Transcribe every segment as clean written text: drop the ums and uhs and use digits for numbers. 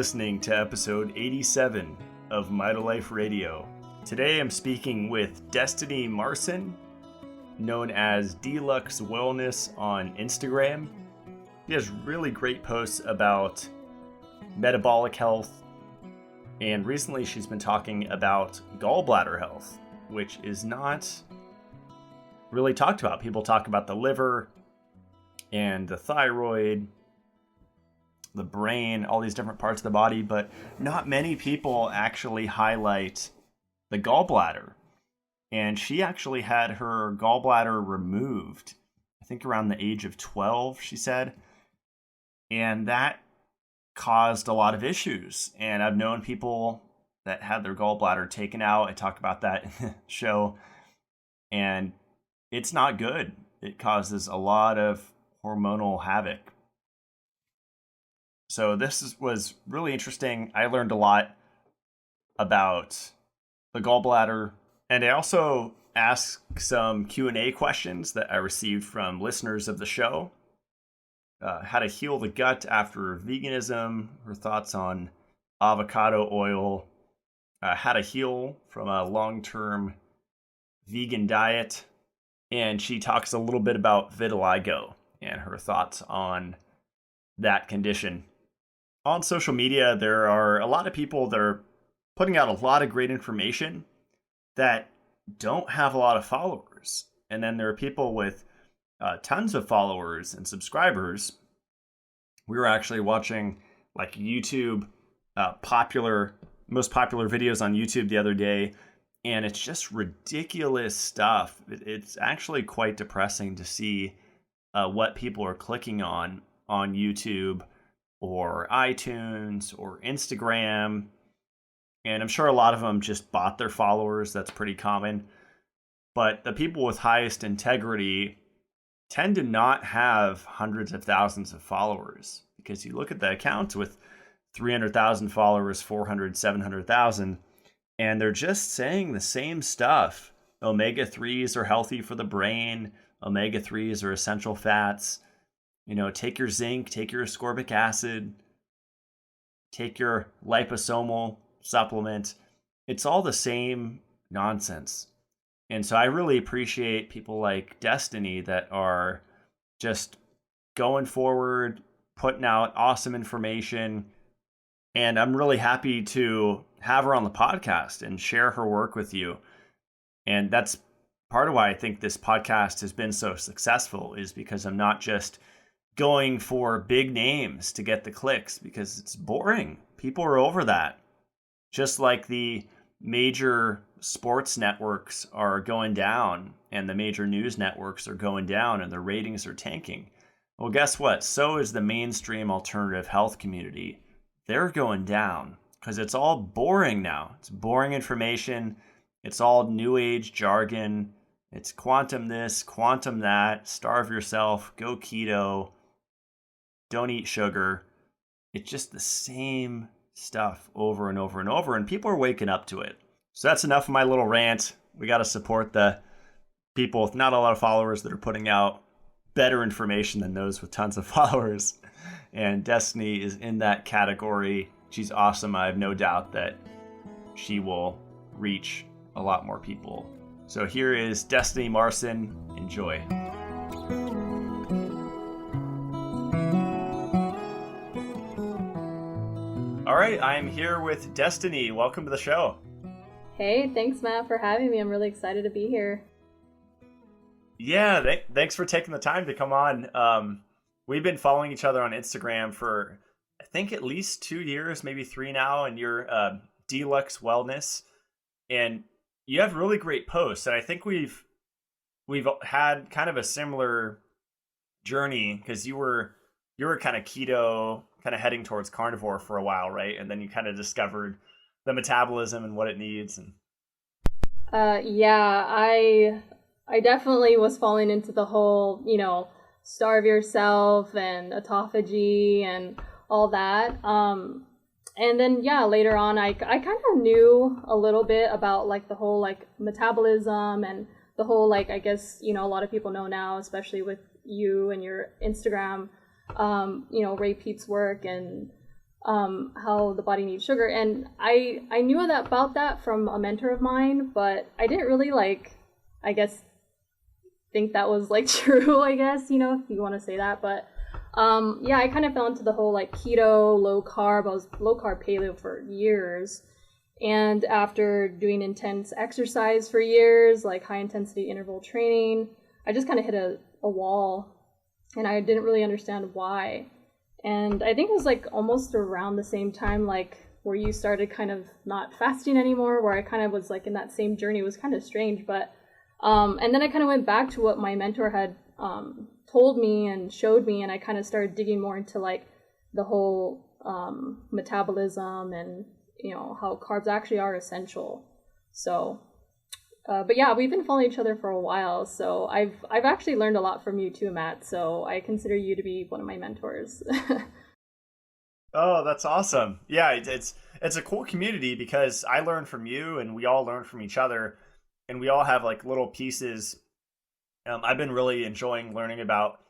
listening to episode 87 of Mitolife Radio. Today I'm speaking with Destiny Marson, known as DLuxWellness on Instagram. She has really great posts about metabolic health, and recently she's been talking about gallbladder health, which is not really talked about. People talk about the liver and the thyroid, the brain, all these different parts of the body, but not many people actually highlight the gallbladder. And she actually had her gallbladder removed, I think around the age of 12, she said. And that caused a lot of issues. And I've known people that had their gallbladder taken out. I talked about that in the show. And it's not good. It causes a lot of hormonal havoc. So this was really interesting. I learned a lot about the gallbladder, and I also asked some Q&A questions that I received from listeners of the show. How to heal the gut after veganism, her thoughts on avocado oil, how to heal from a long-term vegan diet, and she talks a little bit about vitiligo and her thoughts on that condition. On social media, there are a lot of people that are putting out a lot of great information that don't have a lot of followers. And then there are people with tons of followers and subscribers. We were actually watching like YouTube, most popular videos on YouTube the other day, and it's just ridiculous stuff. It's actually quite depressing to see what people are clicking on YouTube or iTunes or Instagram. And I'm sure a lot of them just bought their followers. That's pretty common. But the people with highest integrity tend to not have hundreds of thousands of followers, because you look at the accounts with 300,000 followers, 400, 700,000, and they're just saying the same stuff. Omega-3s are healthy for the brain. Omega-3s are essential fats. You know, take your zinc, take your ascorbic acid, take your liposomal supplement. It's all the same nonsense. And so I really appreciate people like Destiny that are just going forward, putting out awesome information. And I'm really happy to have her on the podcast and share her work with you. And that's part of why I think this podcast has been so successful, is because I'm not just going for big names to get the clicks, because it's boring. People are over that. Just like the major sports networks are going down and the major news networks are going down and their ratings are tanking. Well, guess what? So is the mainstream alternative health community. They're going down because it's all boring now. It's boring information. It's all new age jargon. It's quantum this, quantum that, starve yourself, go keto, don't eat sugar. It's just the same stuff over and over and over, and people are waking up to it. So that's enough of my little rant. We got to support the people with not a lot of followers that are putting out better information than those with tons of followers. And Destiny is in that category. She's awesome. I have no doubt that she will reach a lot more people. So here is Destiny Marson. Enjoy. All right, I'm here with Destiny. Welcome to the show. Hey, thanks, Matt, for having me. I'm really excited to be here. Yeah, thanks for taking the time to come on. We've been following each other on Instagram for, I think, at least 2 years, maybe 3 now, and you're DLuxWellness. And you have really great posts. And I think we've had kind of a similar journey, because you were kind of keto, kind of heading towards carnivore for a while, right? And then you kind of discovered the metabolism and what it needs. And yeah, I definitely was falling into the whole, starve yourself and autophagy and all that. And then, yeah, later on, I kind of knew a little bit about like the whole like metabolism and the whole like, I guess, a lot of people know now, especially with you and your Instagram, Ray Peep's work and how the body needs sugar. And I knew about that from a mentor of mine, but I didn't really I guess, think that was true, I guess, if you want to say that. But yeah, I kind of fell into the whole keto, low carb. I was low carb paleo for years. And after doing intense exercise for years, high intensity interval training, I just kind of hit a wall, and I didn't really understand why. And I think it was almost around the same time where you started kind of not fasting anymore, where I kind of was in that same journey. It was kind of strange, but and then I kind of went back to what my mentor had told me and showed me, and I kind of started digging more into the whole metabolism and how carbs actually are essential. So but yeah, we've been following each other for a while, so I've actually learned a lot from you too, Matt. So I consider you to be one of my mentors. Oh, that's awesome. Yeah, it's a cool community because I learn from you and we all learn from each other, and we all have little pieces. I've been really enjoying learning about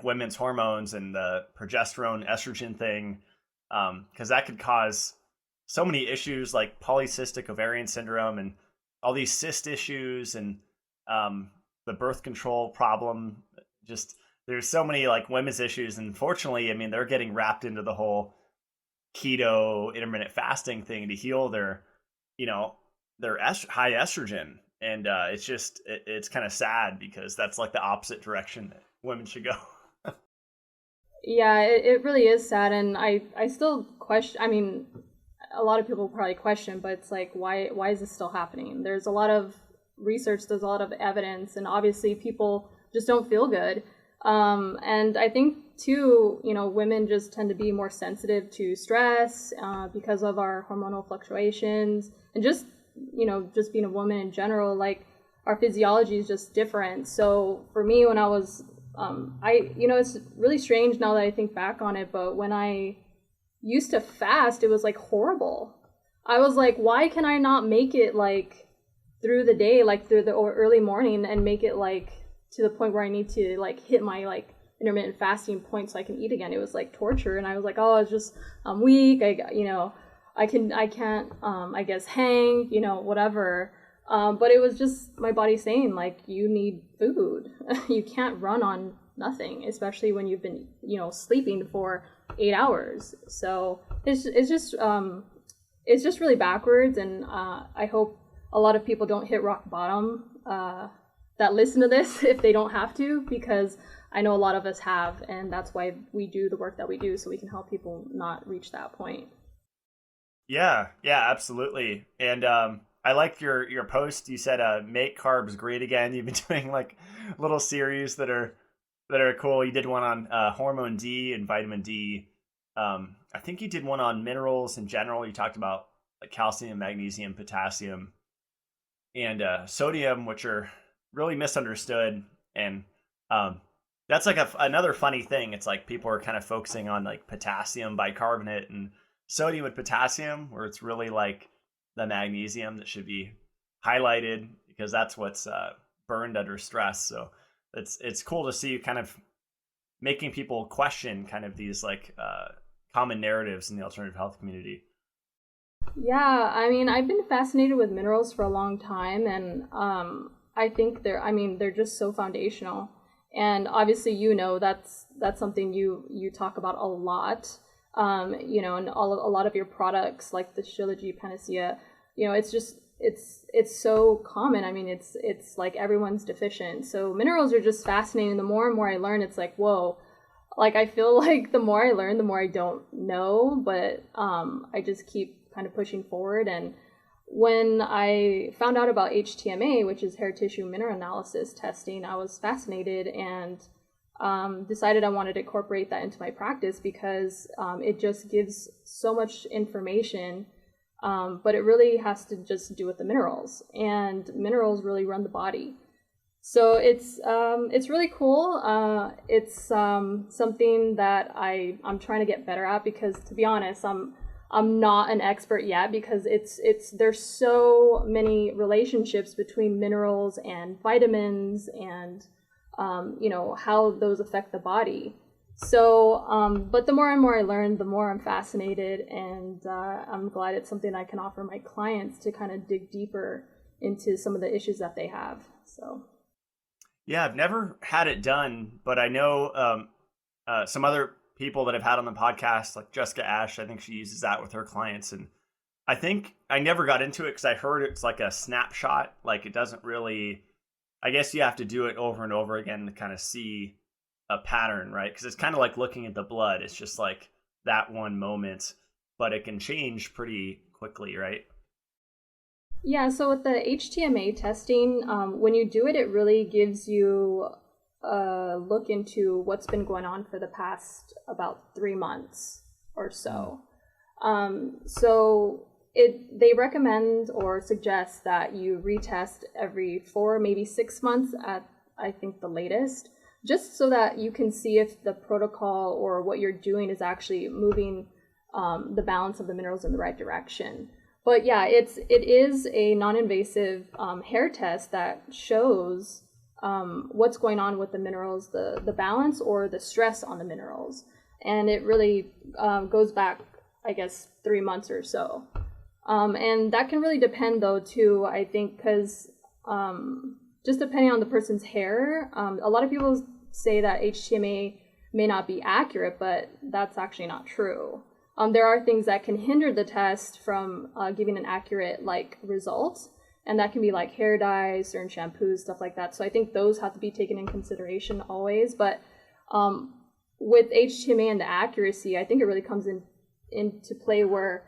women's hormones and the progesterone estrogen thing, because that could cause so many issues like polycystic ovarian syndrome and all these cyst issues, and the birth control problem. Just there's so many women's issues, and unfortunately, I mean, they're getting wrapped into the whole keto intermittent fasting thing to heal their high estrogen, and it's kind of sad because that's the opposite direction that women should go. Yeah, it really is sad, and I still question. I mean, a lot of people probably question, but it's why is this still happening? There's a lot of research, there's a lot of evidence, and obviously people just don't feel good. And I think too, women just tend to be more sensitive to stress because of our hormonal fluctuations, and just being a woman in general, our physiology is just different. So for me, when I was, it's really strange now that I think back on it, but when I used to fast, it was horrible. I was why can I not make it through the day, through the early morning, and make it to the point where I need to hit my intermittent fasting point so I can eat again? It was torture, and I was oh, it's just I'm weak. I can't I guess hang, whatever. But it was just my body saying you need food. You can't run on nothing, especially when you've been sleeping for 8 hours. So it's just really backwards, and I hope a lot of people don't hit rock bottom that listen to this if they don't have to, because I know a lot of us have, and that's why we do the work that we do, so we can help people not reach that point. Yeah, absolutely. And I like your post. You said make carbs great again. You've been doing little series that are cool. You did one on hormone D and vitamin D. I think you did one on minerals in general. You talked about calcium, magnesium, potassium, and sodium, which are really misunderstood. And that's another funny thing. It's people are kind of focusing on potassium bicarbonate and sodium and potassium, where it's really the magnesium that should be highlighted, because that's what's burned under stress. So it's cool to see you kind of making people question kind of these common narratives in the alternative health community. Yeah, I mean, I've been fascinated with minerals for a long time, and I think they're just so foundational. And obviously, that's something you talk about a lot. And a lot of your products, like the Shilajit panacea, it's so common. I mean, it's everyone's deficient. So minerals are just fascinating. The more and more I learn, it's whoa. I feel the more I learn, the more I don't know, but I just keep kind of pushing forward. And when I found out about HTMA, which is hair tissue mineral analysis testing, I was fascinated and decided I wanted to incorporate that into my practice, because it just gives so much information, but it really has to just do with the minerals, and minerals really run the body. So it's really cool. It's something that I'm trying to get better at, because to be honest, I'm not an expert yet, because there's so many relationships between minerals and vitamins and how those affect the body. So, but the more and more I learn, the more I'm fascinated, and I'm glad it's something I can offer my clients to kind of dig deeper into some of the issues that they have. So, yeah, I've never had it done, but I know some other people that I've had on the podcast, like Jessica Ash. I think she uses that with her clients, and I think I never got into it because I heard it's like a snapshot. Like it doesn't really. I guess you have to do it over and over again to kind of see a pattern, right? Because it's kind of like looking at the blood. It's just like that one moment, but it can change pretty quickly, right? yeah, so with the HTMA testing, when you do it, it really gives you a look into what's been going on for the past about 3 months or so. So they recommend or suggest that you retest every 4, maybe 6 months at, I think, the latest, just so that you can see if the protocol or what you're doing is actually moving the balance of the minerals in the right direction. But yeah, it is a non-invasive hair test that shows what's going on with the minerals, the balance or the stress on the minerals. And it really goes back, I guess, 3 months or so. And that can really depend, though, too, I think, because just depending on the person's hair, a lot of people say that HTMA may not be accurate, but that's actually not true. There are things that can hinder the test from giving an accurate result, and that can be like hair dyes, certain shampoos, stuff like that. So I think those have to be taken in consideration always. But with HTMA and the accuracy, I think it really comes into play where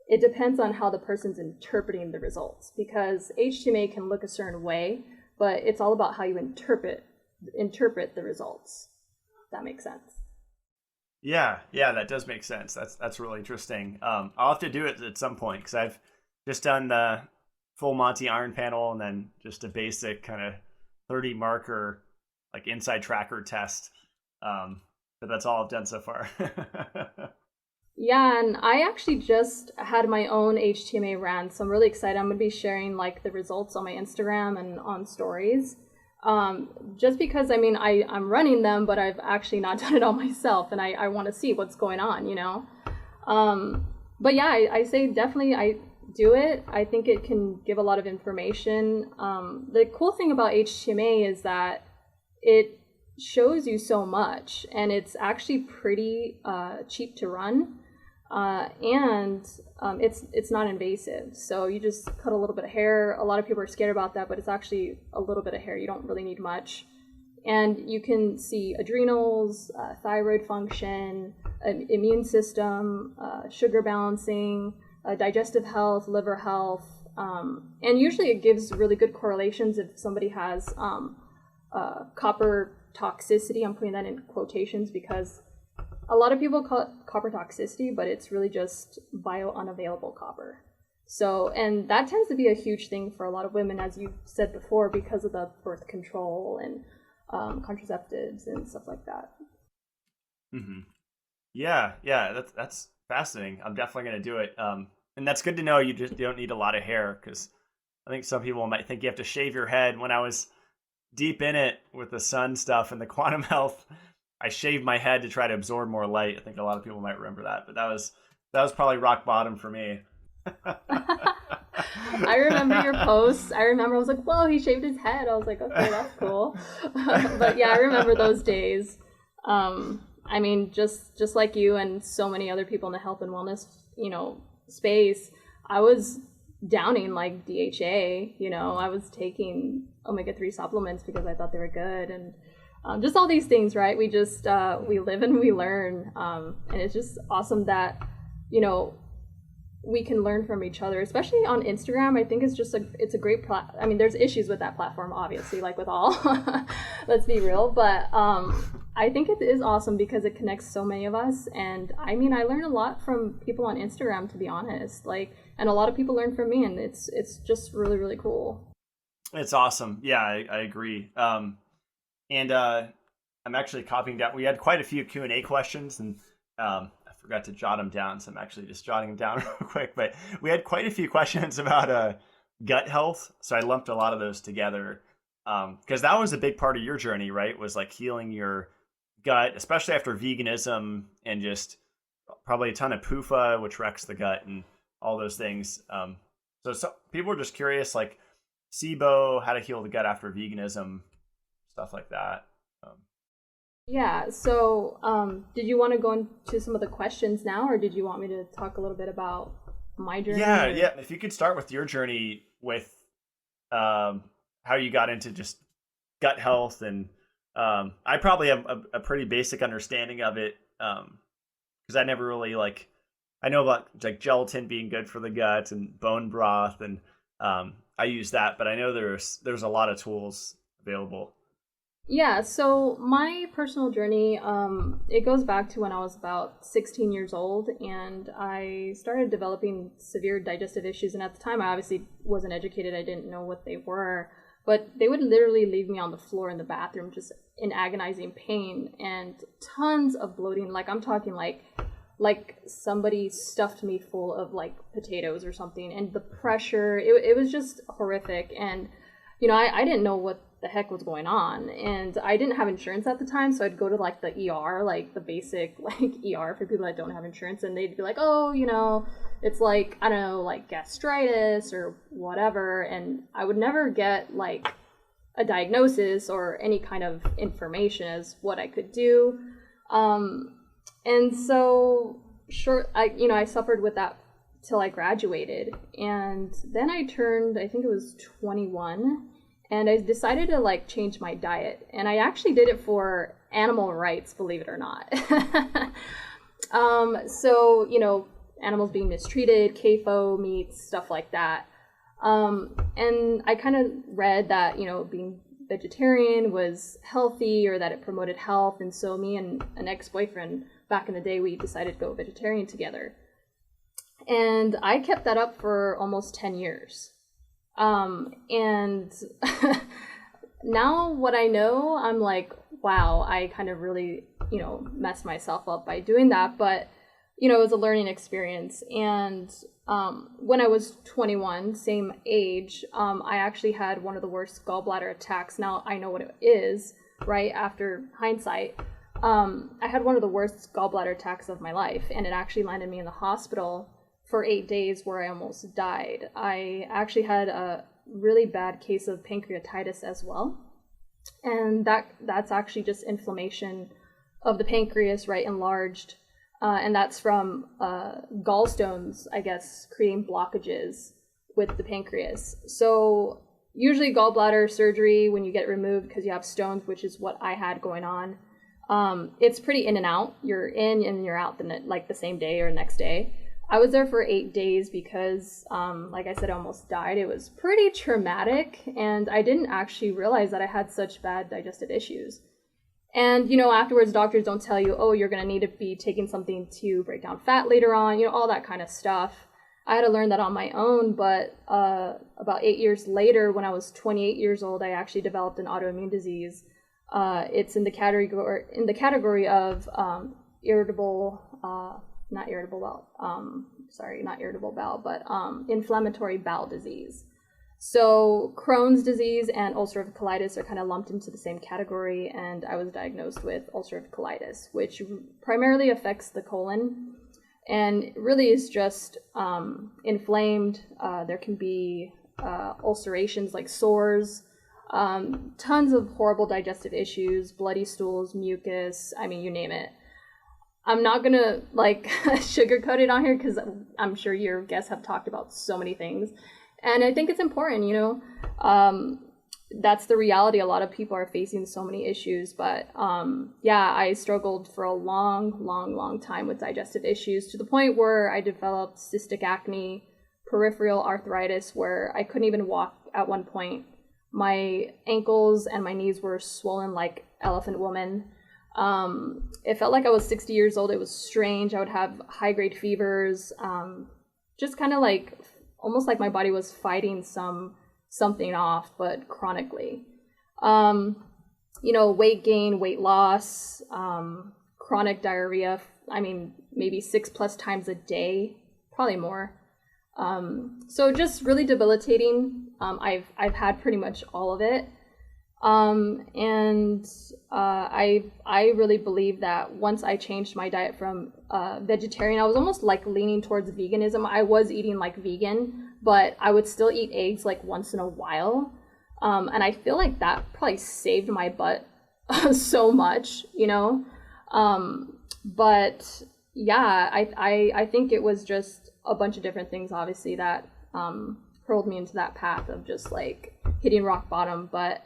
it depends on how the person's interpreting the results, because HTMA can look a certain way, but it's all about how you interpret the results. If that makes sense. Yeah, that does make sense. That's really interesting. I'll have to do it at some point because I've just done the full Monty iron panel and then just a basic kind of 30 marker like inside tracker test. But that's all I've done so far. Yeah, and I actually just had my own HTMA run, so I'm really excited. I'm going to be sharing the results on my Instagram and on stories. Just because, I'm running them, but I've actually not done it all myself, and I want to see what's going on, But yeah, I say definitely I do it. I think it can give a lot of information. The cool thing about HTMA is that it shows you so much, and it's actually pretty cheap to run. And it's not invasive. So you just cut a little bit of hair. A lot of people are scared about that, but it's actually a little bit of hair. You don't really need much. And you can see adrenals, thyroid function, immune system, sugar balancing, digestive health, liver health. And usually it gives really good correlations if somebody has copper toxicity. I'm putting that in quotations because a lot of people call it copper toxicity, but it's really just bio-unavailable copper. So, and that tends to be a huge thing for a lot of women, as you said before, because of the birth control and contraceptives and stuff like that. Mm-hmm. Yeah, that's fascinating. I'm definitely going to do it. And that's good to know you don't need a lot of hair, because I think some people might think you have to shave your head. When I was deep in it with the sun stuff and the quantum health, I shaved my head to try to absorb more light. I think a lot of people might remember that, but that was probably rock bottom for me. I remember your posts. I was like, whoa, he shaved his head. I was like, okay, that's cool. But yeah, I remember those days. Just like you and so many other people in the health and wellness, space, I was downing like DHA, I was taking omega-3 supplements because I thought they were good, and just all these things, right? We just, we live and we learn. And it's just awesome that, we can learn from each other, especially on Instagram. I think it's a great there's issues with that platform, obviously, like with all, let's be real. But I think it is awesome because it connects so many of us. And I learn a lot from people on Instagram, to be honest, and a lot of people learn from me, and it's just really, really cool. It's awesome. Yeah, I agree. And I'm actually copying down. We had quite a few Q&A questions, and I forgot to jot them down, so I'm actually just jotting them down real quick. But we had quite a few questions about gut health, so I lumped a lot of those together because that was a big part of your journey, right? Was like healing your gut, especially after veganism and just probably a ton of PUFA, which wrecks the gut and all those things. So people are just curious, like SIBO, how to heal the gut after veganism, stuff like that. Yeah, so did you want to go into some of the questions now, or did you want me to talk a little bit about my journey? Yeah. If you could start with your journey with how you got into just gut health, and I probably have a pretty basic understanding of it because I never really I know about like gelatin being good for the gut and bone broth, and I use that, but I know there's a lot of tools available. Yeah, so my personal journey, it goes back to when I was about 16 years old, and I started developing severe digestive issues. And at the time, I obviously wasn't educated. I didn't know what they were, but they would literally leave me on the floor in the bathroom just in agonizing pain and tons of bloating. Like I'm talking like somebody stuffed me full of like potatoes or something, and the pressure, it was just horrific. And I didn't know what the heck was going on, and I didn't have insurance at the time, so I'd go to like the ER, like the basic like ER for people that don't have insurance, and they'd be like, oh, it's like, I don't know, like gastritis or whatever, and I would never get like a diagnosis or any kind of information as what I could do. And so I suffered with that till I graduated, and then I turned, I think it was 21, and I decided to like change my diet, and I actually did it for animal rights, believe it or not. So animals being mistreated, CAFO meats, stuff like that. And I kind of read that being vegetarian was healthy, or that it promoted health, and so me and an ex-boyfriend back in the day, we decided to go vegetarian together. And I kept that up for almost 10 years. And now what I know, I'm like, wow, I kind of really, messed myself up by doing that. But, it was a learning experience. And when I was 21, same age, I actually had one of the worst gallbladder attacks. Now I know what it is, right? After hindsight, I had one of the worst gallbladder attacks of my life, and it actually landed me in the hospital for 8 days, where I almost died. I actually had a really bad case of pancreatitis as well. And that's actually just inflammation of the pancreas, right, enlarged. And that's from gallstones, I guess, creating blockages with the pancreas. So usually gallbladder surgery, when you get removed because you have stones, which is what I had going on, it's pretty in and out. You're in and you're out the same day or next day. I was there for 8 days because, like I said, I almost died. It was pretty traumatic, and I didn't actually realize that I had such bad digestive issues. And, afterwards, doctors don't tell you, oh, you're going to need to be taking something to break down fat later on, all that kind of stuff. I had to learn that on my own, but about 8 years later, when I was 28 years old, I actually developed an autoimmune disease. It's in the category of inflammatory bowel disease. So Crohn's disease and ulcerative colitis are kind of lumped into the same category, and I was diagnosed with ulcerative colitis, which primarily affects the colon, and really is just inflamed. There can be ulcerations like sores, tons of horrible digestive issues, bloody stools, mucus, you name it. I'm not going to sugarcoat it on here because I'm sure your guests have talked about so many things. And I think it's important, that's the reality. A lot of people are facing so many issues. But I struggled for a long time with digestive issues, to the point where I developed cystic acne, peripheral arthritis, where I couldn't even walk at one point. My ankles and my knees were swollen like elephant woman. It felt like I was 60 years old. It was strange. I would have high-grade fevers, just kind of almost like my body was fighting something off, but chronically. Weight gain, weight loss, chronic diarrhea, maybe 6+ times a day, probably more. So just really debilitating. I've had pretty much all of it. And I really believe that once I changed my diet from vegetarian, I was almost like leaning towards veganism. I was eating like vegan, but I would still eat eggs like once in a while. And I feel like that probably saved my butt so much, you know? But yeah, I think it was just a bunch of different things, obviously, that hurled me into that path of just like hitting rock bottom. But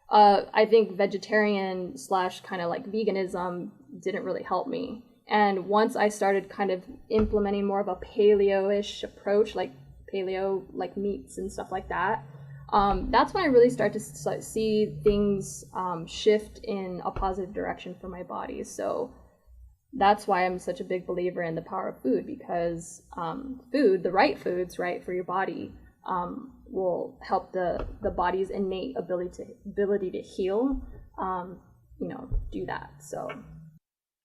I think vegetarian / kind of like veganism didn't really help me. And once I started kind of implementing more of a paleo-ish approach, like paleo, like meats and stuff like that, that's when I really start to see things shift in a positive direction for my body. So that's why I'm such a big believer in the power of food, because food, the right foods, right, for your body, will help the body's innate ability to heal, do that. So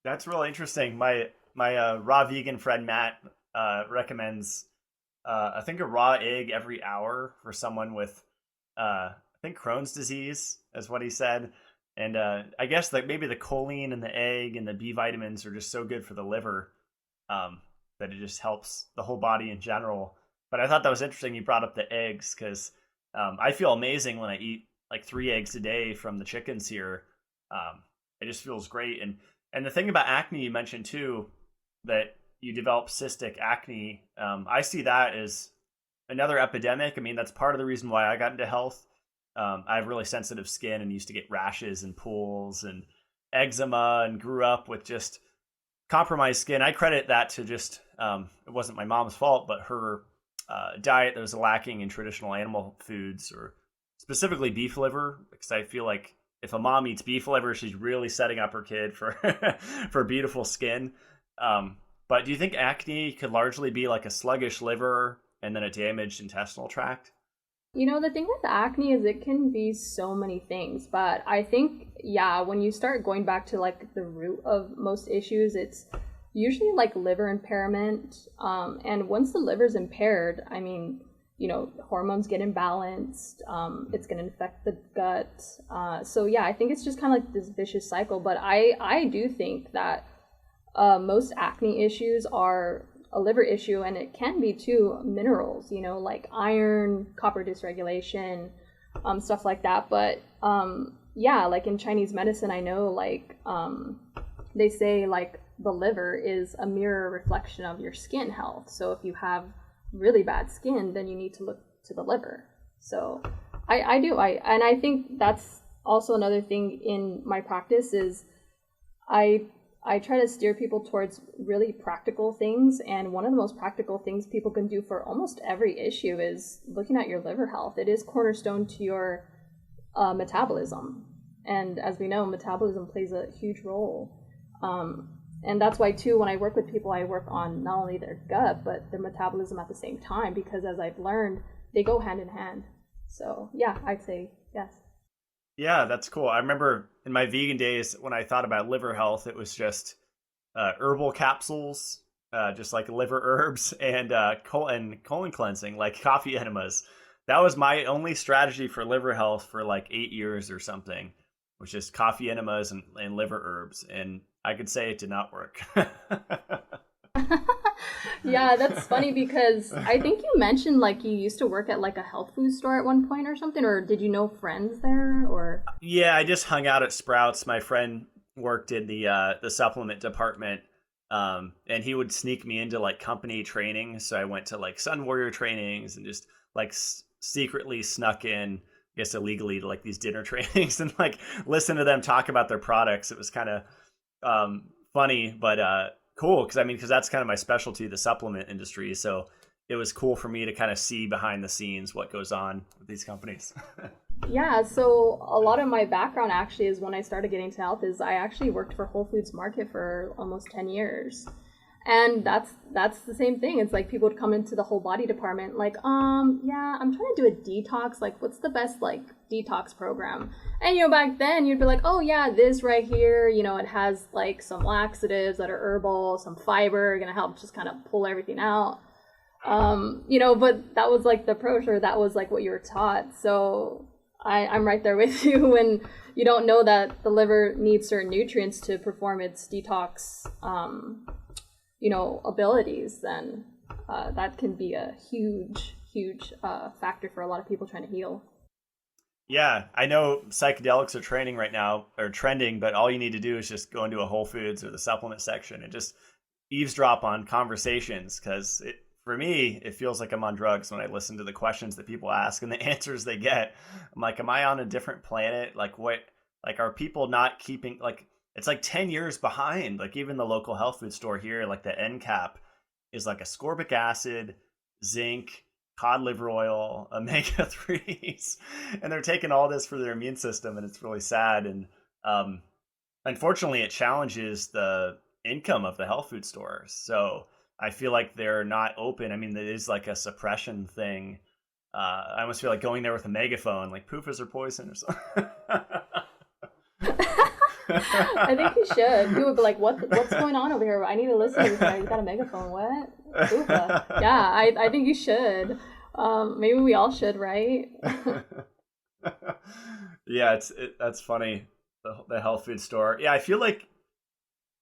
that's really interesting. My raw vegan friend Matt recommends I think a raw egg every hour for someone with I think Crohn's disease is what he said. And I guess that maybe the choline in the egg and the B vitamins are just so good for the liver that it just helps the whole body in general. But I thought that was interesting you brought up the eggs, because I feel amazing when I eat like 3 eggs a day from the chickens here. It just feels great. And the thing about acne you mentioned too, that you develop cystic acne, I see that as another epidemic. I mean, that's part of the reason why I got into health. I have really sensitive skin and used to get rashes and pools and eczema, and grew up with just compromised skin. I credit that to just, it wasn't my mom's fault, but her diet that was lacking in traditional animal foods, or specifically beef liver, because I feel like if a mom eats beef liver, she's really setting up her kid for for beautiful skin. But do you think acne could largely be like a sluggish liver and then a damaged intestinal tract? You know, the thing with acne is it can be so many things, but I think, yeah, when you start going back to like the root of most issues, it's usually like liver impairment. And once the liver's impaired, I mean, hormones get imbalanced. It's going to infect the gut. So yeah, I think it's just kind of like this vicious cycle. But I do think that most acne issues are a liver issue, and it can be too minerals, like iron, copper dysregulation, stuff like that. But yeah, like in Chinese medicine, I know like they say like the liver is a mirror reflection of your skin health. So if you have really bad skin, then you need to look to the liver. So I think that's also another thing in my practice is I try to steer people towards really practical things, and one of the most practical things people can do for almost every issue is looking at your liver health. It is cornerstone to your metabolism, and as we know, metabolism plays a huge role. And that's why too, when I work with people, I work on not only their gut but their metabolism at the same time, because as I've learned, they go hand in hand. So yeah, I'd say yes. Yeah, that's cool. I remember in my vegan days when I thought about liver health, it was just herbal capsules, just like liver herbs, and colon cleansing, like coffee enemas. That was my only strategy for liver health for like 8 years or something, which is coffee enemas and liver herbs. And I could say it did not work. Yeah, that's funny, because I think you mentioned like you used to work at like a health food store at one point or something, or did you know friends there, or? Yeah, I just hung out at Sprouts. My friend worked in the supplement department, and he would sneak me into like company training. So I went to like Sun Warrior trainings and just like secretly snuck in, I guess illegally, to like these dinner trainings and like listen to them talk about their products. It was kind of funny, but cool, because that's kind of my specialty, the supplement industry. So it was cool for me to kind of see behind the scenes what goes on with these companies. Yeah, so a lot of my background actually is when I started getting to health is I actually worked for Whole Foods Market for almost 10 years. And that's the same thing. It's like people would come into the whole body department like, yeah, I'm trying to do a detox. Like, what's the best like detox program? And back then you'd be like, oh yeah, this right here, it has like some laxatives that are herbal, some fiber, gonna help just kind of pull everything out. But that was like the approach, or that was like what you were taught. So I'm right there with you. When you don't know that the liver needs certain nutrients to perform its detox, abilities, then that can be a huge factor for a lot of people trying to heal. Yeah, I know psychedelics are trending, but all you need to do is just go into a Whole Foods or the supplement section and just eavesdrop on conversations, because for me, it feels like I'm on drugs when I listen to the questions that people ask and the answers they get. I'm like, am I on a different planet? Like, what, like, are people not keeping, like, it's like 10 years behind. Like, even the local health food store here, like the end cap is like ascorbic acid, zinc, cod liver oil, omega-3s, and they're taking all this for their immune system, and it's really sad. And unfortunately, it challenges the income of the health food stores. So I feel like they're not open. I mean, it is like a suppression thing. I almost feel like going there with a megaphone, like PUFAs are poison or something. I think you should. People would be like, what's going on over here? I need to listen to this guy. You got a megaphone. What? PUFA. Yeah, I think you should. Maybe we all should, right? Yeah, that's funny. The health food store. Yeah, I feel like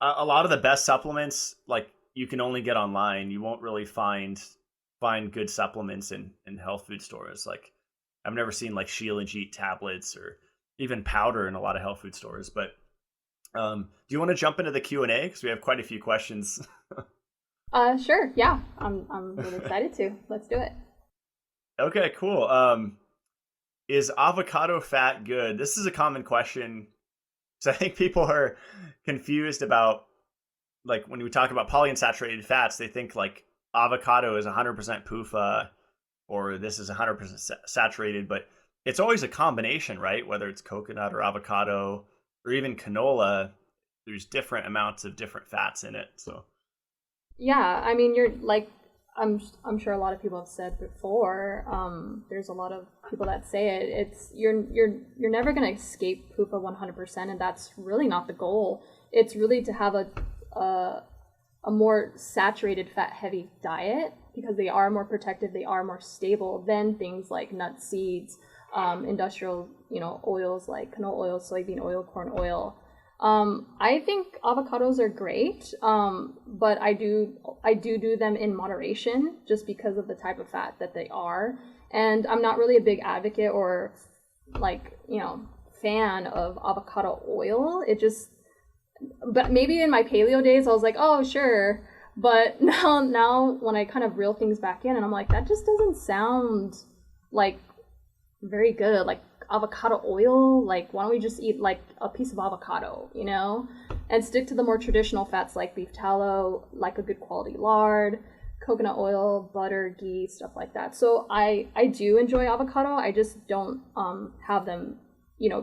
a lot of the best supplements, like, you can only get online. You won't really find good supplements in health food stores. Like, I've never seen like Shilajit tablets or even powder in a lot of health food stores. But do you want to jump into the Q&A? Because we have quite a few questions. Sure. Yeah, I'm really excited to. Let's do it. Okay, cool. Is avocado fat good? This is a common question. So I think people are confused about, like, when we talk about polyunsaturated fats, they think like avocado is 100% PUFA or this is 100% saturated, but it's always a combination, right? Whether it's coconut or avocado or even canola, there's different amounts of different fats in it. So yeah, I mean, you're like, I'm sure a lot of people have said before. There's a lot of people that say it. It's you're never gonna escape PUFA 100%, and that's really not the goal. It's really to have a more saturated fat heavy diet, because they are more protected, they are more stable than things like nuts, seeds, industrial oils like canola oil, soybean oil, corn oil. I think avocados are great, but I do them in moderation, just because of the type of fat that they are. And I'm not really a big advocate or fan of avocado oil. But maybe in my paleo days I was like, oh sure, but now when I kind of reel things back in, and I'm like, that just doesn't sound like very good. Like, avocado oil, like, why don't we just eat like a piece of avocado, and stick to the more traditional fats like beef tallow, like a good quality lard, coconut oil, butter, ghee, stuff like that. So I do enjoy avocado. I just don't have them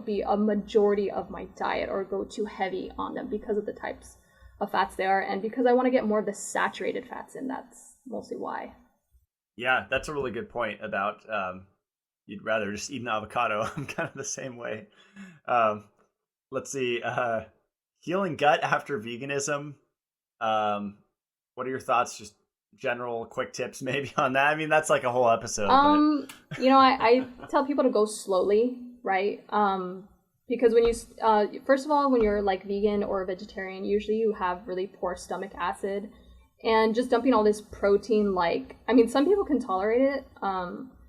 be a majority of my diet or go too heavy on them, because of the types of fats they are, and because I want to get more of the saturated fats in. That's mostly why. Yeah, that's a really good point about you'd rather just eat an avocado. I'm kind of the same way. Let's see. Healing gut after veganism. What are your thoughts? Just general quick tips maybe on that. I mean, that's like a whole episode. I tell people to go slowly, right? Because when you, first of all, when you're like vegan or vegetarian, usually you have really poor stomach acid, and just dumping all this protein, like, I mean, some people can tolerate it.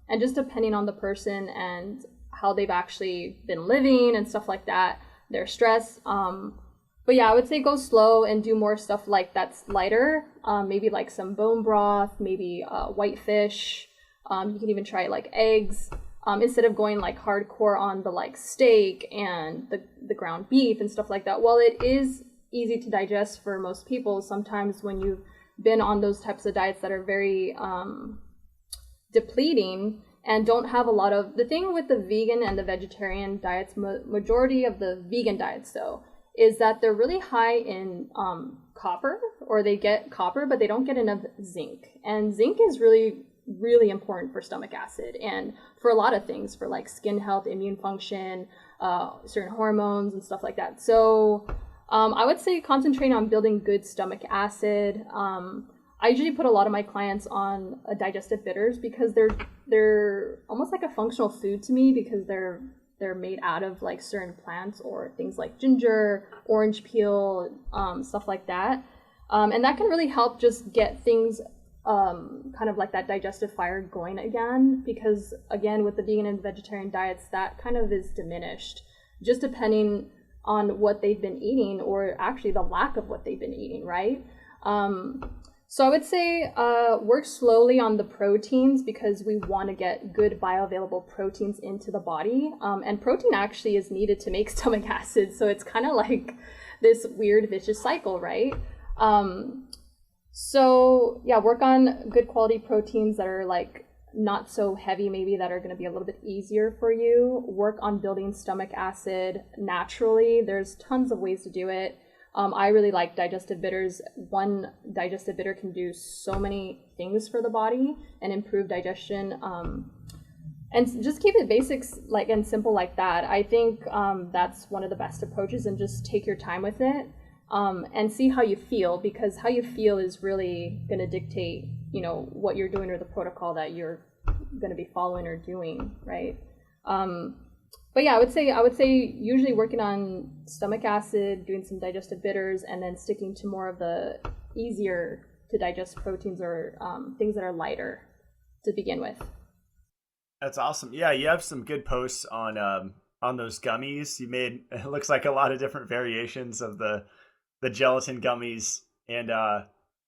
And just depending on the person and how they've actually been living and stuff like that, their stress. But yeah, I would say go slow and do more stuff like that's lighter. Maybe like some bone broth, maybe white fish. You can even try like eggs. Instead of going like hardcore on the like steak and the ground beef and stuff like that. While it is easy to digest for most people, sometimes when you've been on those types of diets that are very depleting and don't have a lot of, the thing with the vegan and the vegetarian diets, majority of the vegan diets though, is that they're really high in copper, or they get copper, but they don't get enough zinc. And zinc is really, really important for stomach acid and for a lot of things, for like skin health, immune function, certain hormones and stuff like that. So I would say concentrate on building good stomach acid. I usually put a lot of my clients on digestive bitters, because they're they're almost like a functional food to me because they're made out of like certain plants or things like ginger, orange peel, stuff like that. And that can really help just get things kind of like that digestive fire going again, because again, with the vegan and vegetarian diets, that kind of is diminished just depending on what they've been eating, or actually the lack of what they've been eating, right? So I would say work slowly on the proteins, because we want to get good bioavailable proteins into the body. And protein actually is needed to make stomach acid. So it's kind of like this weird vicious cycle, right? So yeah, work on good quality proteins that are like not so heavy, maybe, that are going to be a little bit easier for you. Work on building stomach acid naturally. There's tons of ways to do it. I really like digestive bitters. One digestive bitter can do so many things for the body and improve digestion. And just keep it basics like and simple like that. I think that's one of the best approaches, and just take your time with it and see how you feel, because how you feel is really going to dictate, you know, what you're doing or the protocol that you're going to be following or doing, right? But yeah, I would say usually working on stomach acid, doing some digestive bitters, and then sticking to more of the easier to digest proteins or things that are lighter to begin with. That's awesome. Yeah, you have some good posts on those gummies. You made, it looks like, a lot of different variations of the gelatin gummies, and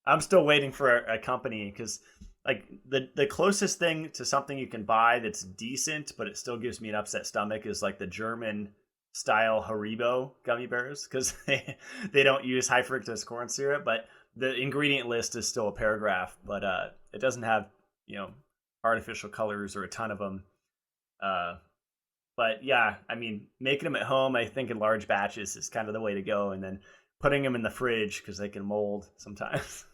I'm still waiting for a company, because like the closest thing to something you can buy that's decent but it still gives me an upset stomach is like the German style Haribo gummy bears, because they don't use high fructose corn syrup, but the ingredient list is still a paragraph, but it doesn't have, you know, artificial colors or a ton of them. But yeah, I mean, making them at home, I think in large batches is kind of the way to go, and then putting them in the fridge because they can mold sometimes.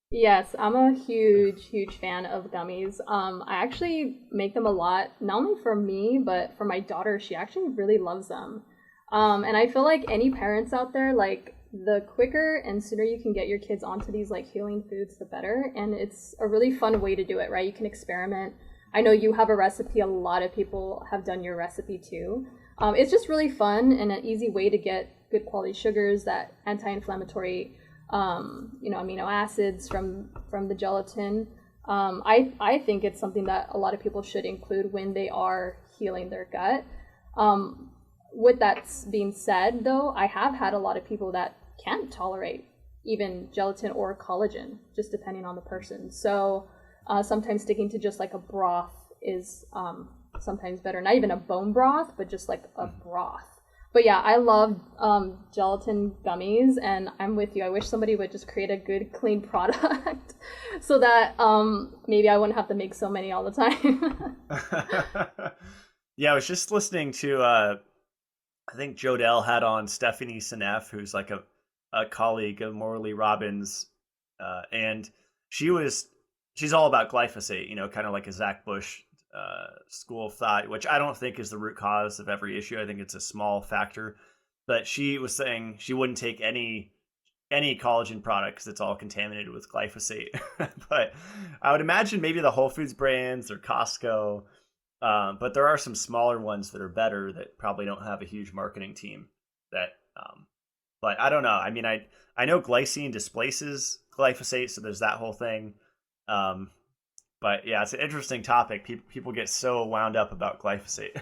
Yes, I'm a huge fan of gummies. I actually make them a lot, not only for me, but for my daughter. She actually really loves them. And I feel like any parents out there, like, the quicker and sooner you can get your kids onto these like healing foods, the better. And it's a really fun way to do it, right? You can experiment. I know you have a recipe. A lot of people have done your recipe too. It's just really fun and an easy way to get good quality sugars, that anti-inflammatory amino acids from the gelatin. I think it's something that a lot of people should include when they are healing their gut. With that being said, though, I have had a lot of people that can't tolerate even gelatin or collagen, just depending on the person. So sometimes sticking to just like a broth is sometimes better. Not even a bone broth, but just like a broth. But yeah, I love gelatin gummies, and I'm with you. I wish somebody would just create a good, clean product so that maybe I wouldn't have to make so many all the time. Yeah, I was just listening to, I think Jodelle had on Stephanie Seneff, who's like a colleague of Morley Robbins, and she's all about glyphosate, you know, kind of like a Zach Bush school of thought, which I don't think is the root cause of every issue. I think it's a small factor, but she was saying she wouldn't take any collagen product because it's all contaminated with glyphosate. But I would imagine maybe the Whole Foods brands or Costco, but there are some smaller ones that are better that probably don't have a huge marketing team. That, but I don't know. I mean, I know glycine displaces glyphosate, so there's that whole thing. But yeah, it's an interesting topic. People get so wound up about glyphosate.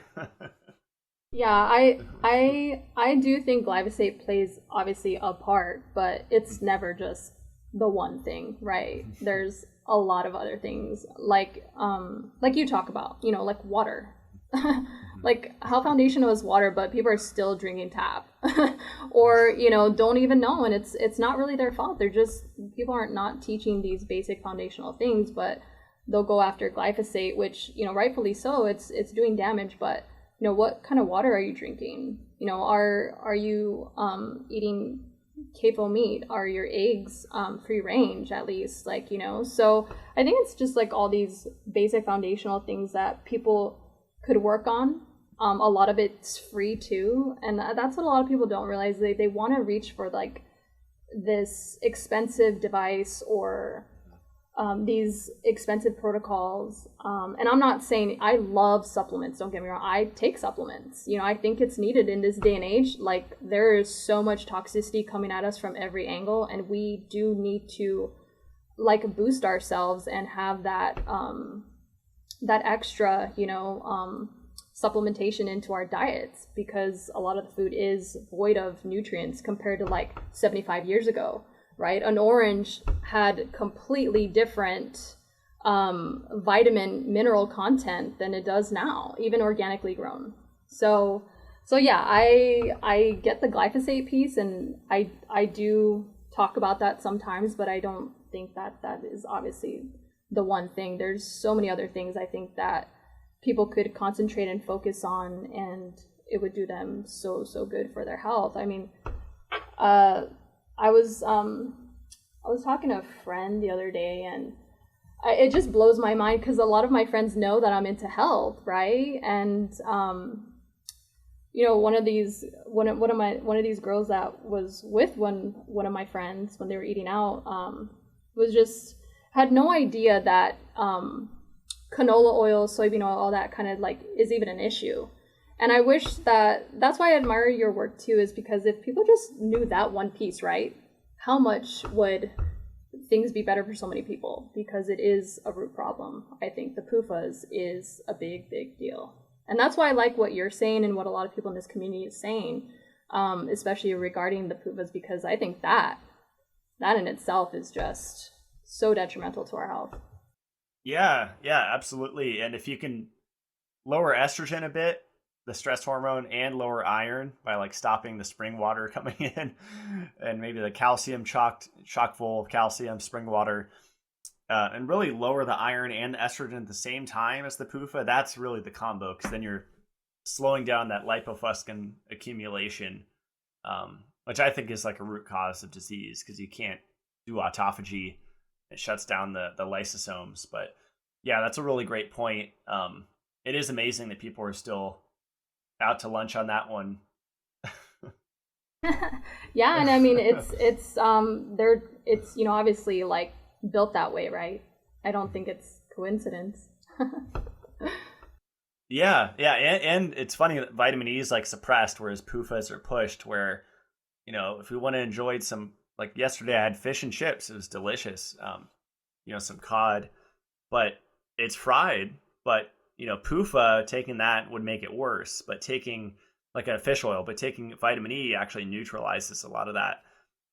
Yeah, I do think glyphosate plays obviously a part, but it's never just the one thing, right? There's a lot of other things, like you talk about, you know, like water. Like how foundational is water, but people are still drinking tap, or, you know, don't even know, and it's not really their fault. They're just, people aren't not teaching these basic foundational things, but they'll go after glyphosate, which, you know, rightfully so, it's doing damage. But, you know, what kind of water are you drinking? You know, are you eating CAFO meat? Are your eggs free range at least? Like, you know, so I think it's just like all these basic foundational things that people could work on. A lot of it's free too, and that's what a lot of people don't realize. They want to reach for like this expensive device or these expensive protocols. And I'm not saying I love supplements, don't get me wrong. I take supplements. You know, I think it's needed in this day and age. Like, there is so much toxicity coming at us from every angle, and we do need to like boost ourselves and have that that extra, you know, supplementation into our diets, because a lot of the food is void of nutrients compared to like 75 years ago. Right? An orange had completely different vitamin mineral content than it does now, even organically grown. So yeah, I get the glyphosate piece, and I do talk about that sometimes, but I don't think that is obviously the one thing. There's so many other things I think that people could concentrate and focus on, and it would do them so good for their health. I mean, I was talking to a friend the other day, and it just blows my mind, because a lot of my friends know that I'm into health, right? And you know, one of these girls that was with one of my friends when they were eating out was just had no idea that canola oil, soybean oil, all that kind of like is even an issue. And I wish that's why I admire your work too, is because if people just knew that one piece, right, how much would things be better for so many people? Because it is a root problem. I think the PUFAs is a big deal. And that's why I like what you're saying and what a lot of people in this community is saying, especially regarding the PUFAs, because I think that in itself is just so detrimental to our health. Yeah, absolutely. And if you can lower estrogen a bit, the stress hormone, and lower iron by like stopping the spring water coming in, and maybe the calcium chock full of calcium spring water, and really lower the iron and the estrogen at the same time as the PUFA, that's really the combo, because then you're slowing down that lipofuscin accumulation, which I think is like a root cause of disease, because you can't do autophagy. It shuts down the lysosomes. But yeah, that's a really great point. It is amazing that people are still out to lunch on that one. Yeah, and I mean it's you know, obviously like built that way, right? I don't think it's coincidence. Yeah, and it's funny that vitamin E is like suppressed, whereas PUFAs are pushed. Where, you know, if we want to enjoy some, like yesterday I had fish and chips, it was delicious. You know, some cod, but it's fried. But you know, PUFA, taking that would make it worse. But taking like a fish oil, but taking vitamin E actually neutralizes a lot of that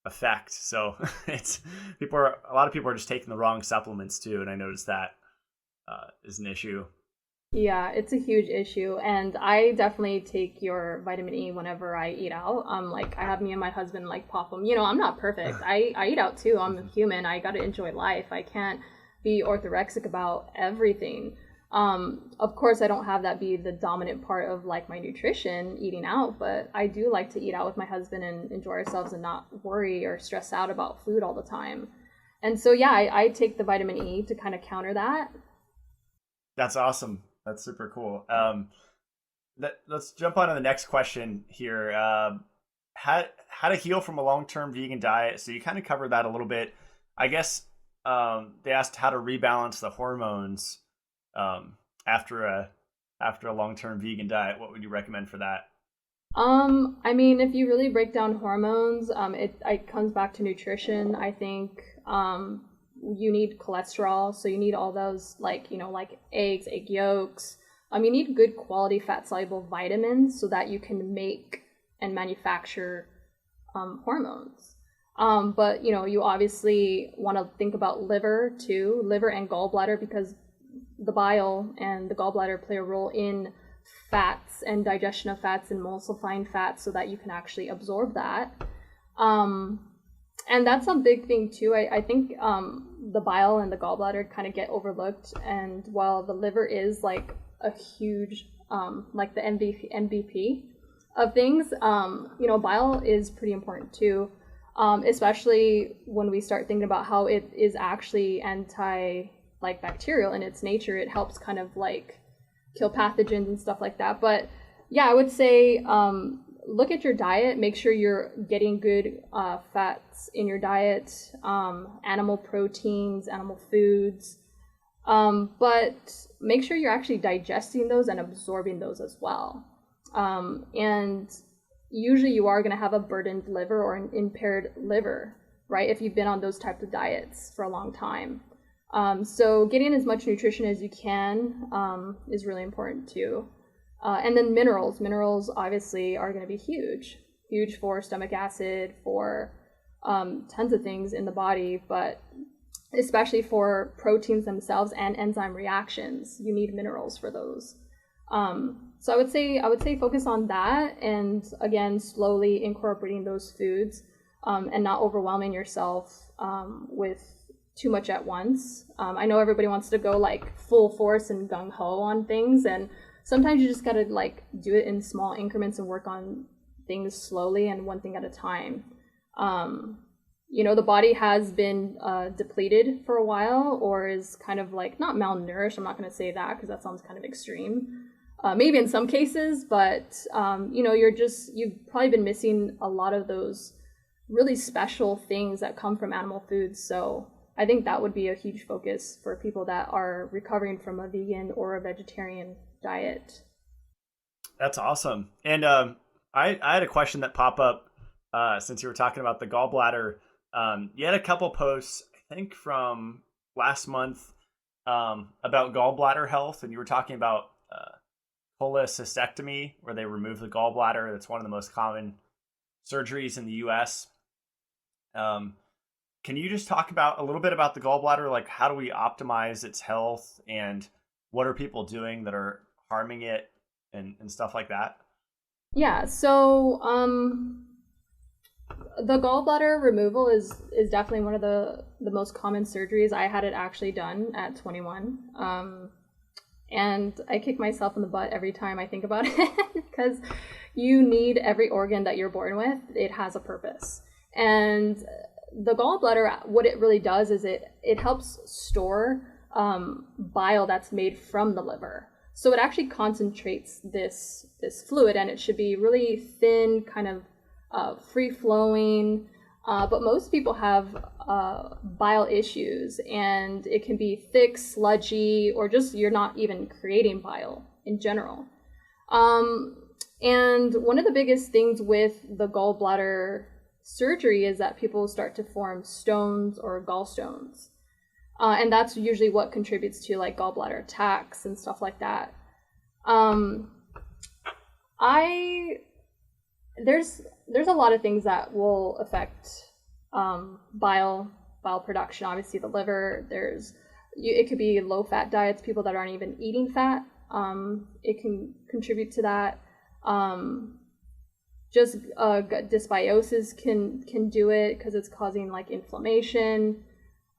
effect. So it's a lot of people are just taking the wrong supplements too, and I noticed that is an issue. Yeah, it's a huge issue, and I definitely take your vitamin E whenever I eat out. Like I have me and my husband like pop them. You know, I'm not perfect. I eat out too. I'm a human. I got to enjoy life. I can't be orthorexic about everything. Of course, I don't have that be the dominant part of like my nutrition, eating out, but I do like to eat out with my husband and enjoy ourselves and not worry or stress out about food all the time. And so, yeah, I take the vitamin E to kind of counter that. That's awesome. That's super cool. Let's jump on to the next question here. How to heal from a long-term vegan diet. So you kind of covered that a little bit. I guess they asked how to rebalance the hormones after a long-term vegan diet. What would you recommend for that? I mean, if you really break down hormones, it comes back to nutrition. I think you need cholesterol, so you need all those, like, you know, like eggs, egg yolks. You need good quality fat soluble vitamins so that you can make and manufacture hormones. But you know, you obviously want to think about liver too, liver and gallbladder, because the bile and the gallbladder play a role in fats and digestion of fats and emulsifying fats so that you can actually absorb that. And that's a big thing too. I think the bile and the gallbladder kind of get overlooked, and while the liver is like a huge like the MVP of things, you know, bile is pretty important too, especially when we start thinking about how it is actually like bacterial in its nature. It helps kind of like kill pathogens and stuff like that. But yeah, I would say look at your diet, make sure you're getting good fats in your diet, animal proteins, animal foods, but make sure you're actually digesting those and absorbing those as well. And usually you are going to have a burdened liver or an impaired liver, right, if you've been on those types of diets for a long time. So getting as much nutrition as you can is really important too. And then minerals. Minerals obviously are going to be huge for stomach acid, for tons of things in the body, but especially for proteins themselves and enzyme reactions, you need minerals for those. So I would say focus on that, and again, slowly incorporating those foods and not overwhelming yourself with too much at once. I know everybody wants to go like full force and gung-ho on things, and sometimes you just gotta like do it in small increments and work on things slowly and one thing at a time. The body has been depleted for a while, or is kind of like not malnourished. I'm not going to say that because that sounds kind of extreme. Maybe in some cases, but you've probably been missing a lot of those really special things that come from animal foods. So I think that would be a huge focus for people that are recovering from a vegan or a vegetarian diet. That's awesome. And I had a question that popped up since you were talking about the gallbladder. You had a couple posts, I think from last month, about gallbladder health, and you were talking about cholecystectomy, where they remove the gallbladder. That's one of the most common surgeries in the U.S. Can you just talk about a little bit about the gallbladder? Like, how do we optimize its health, and what are people doing that are harming it, and stuff like that? Yeah, so the gallbladder removal is definitely one of the most common surgeries. I had it actually done at 21. And I kick myself in the butt every time I think about it because you need every organ that you're born with. It has a purpose. And the gallbladder, what it really does is it helps store bile that's made from the liver. So it actually concentrates this fluid, and it should be really thin, kind of free-flowing. But most people have bile issues, and it can be thick, sludgy, or just you're not even creating bile in general. And one of the biggest things with the gallbladder surgery is that people start to form stones or gallstones. And that's usually what contributes to like gallbladder attacks and stuff like that. There's a lot of things that will affect bile production. Obviously, the liver. It could be low-fat diets, people that aren't even eating fat. It can contribute to that. Just dysbiosis can do it because it's causing like inflammation.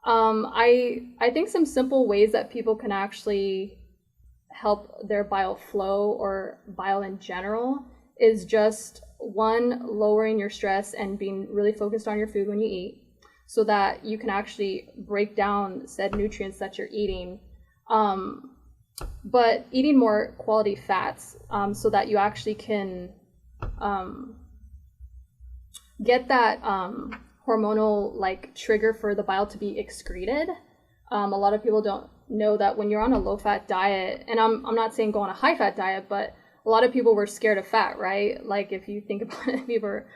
I think some simple ways that people can actually help their bile flow or bile in general is just one, lowering your stress and being really focused on your food when you eat so that you can actually break down said nutrients that you're eating. But eating more quality fats so that you actually can get that hormonal like trigger for the bile to be excreted. A lot of people don't know that when you're on a low-fat diet, and I'm not saying go on a high-fat diet, but a lot of people were scared of fat, right? Like if you think about it, people are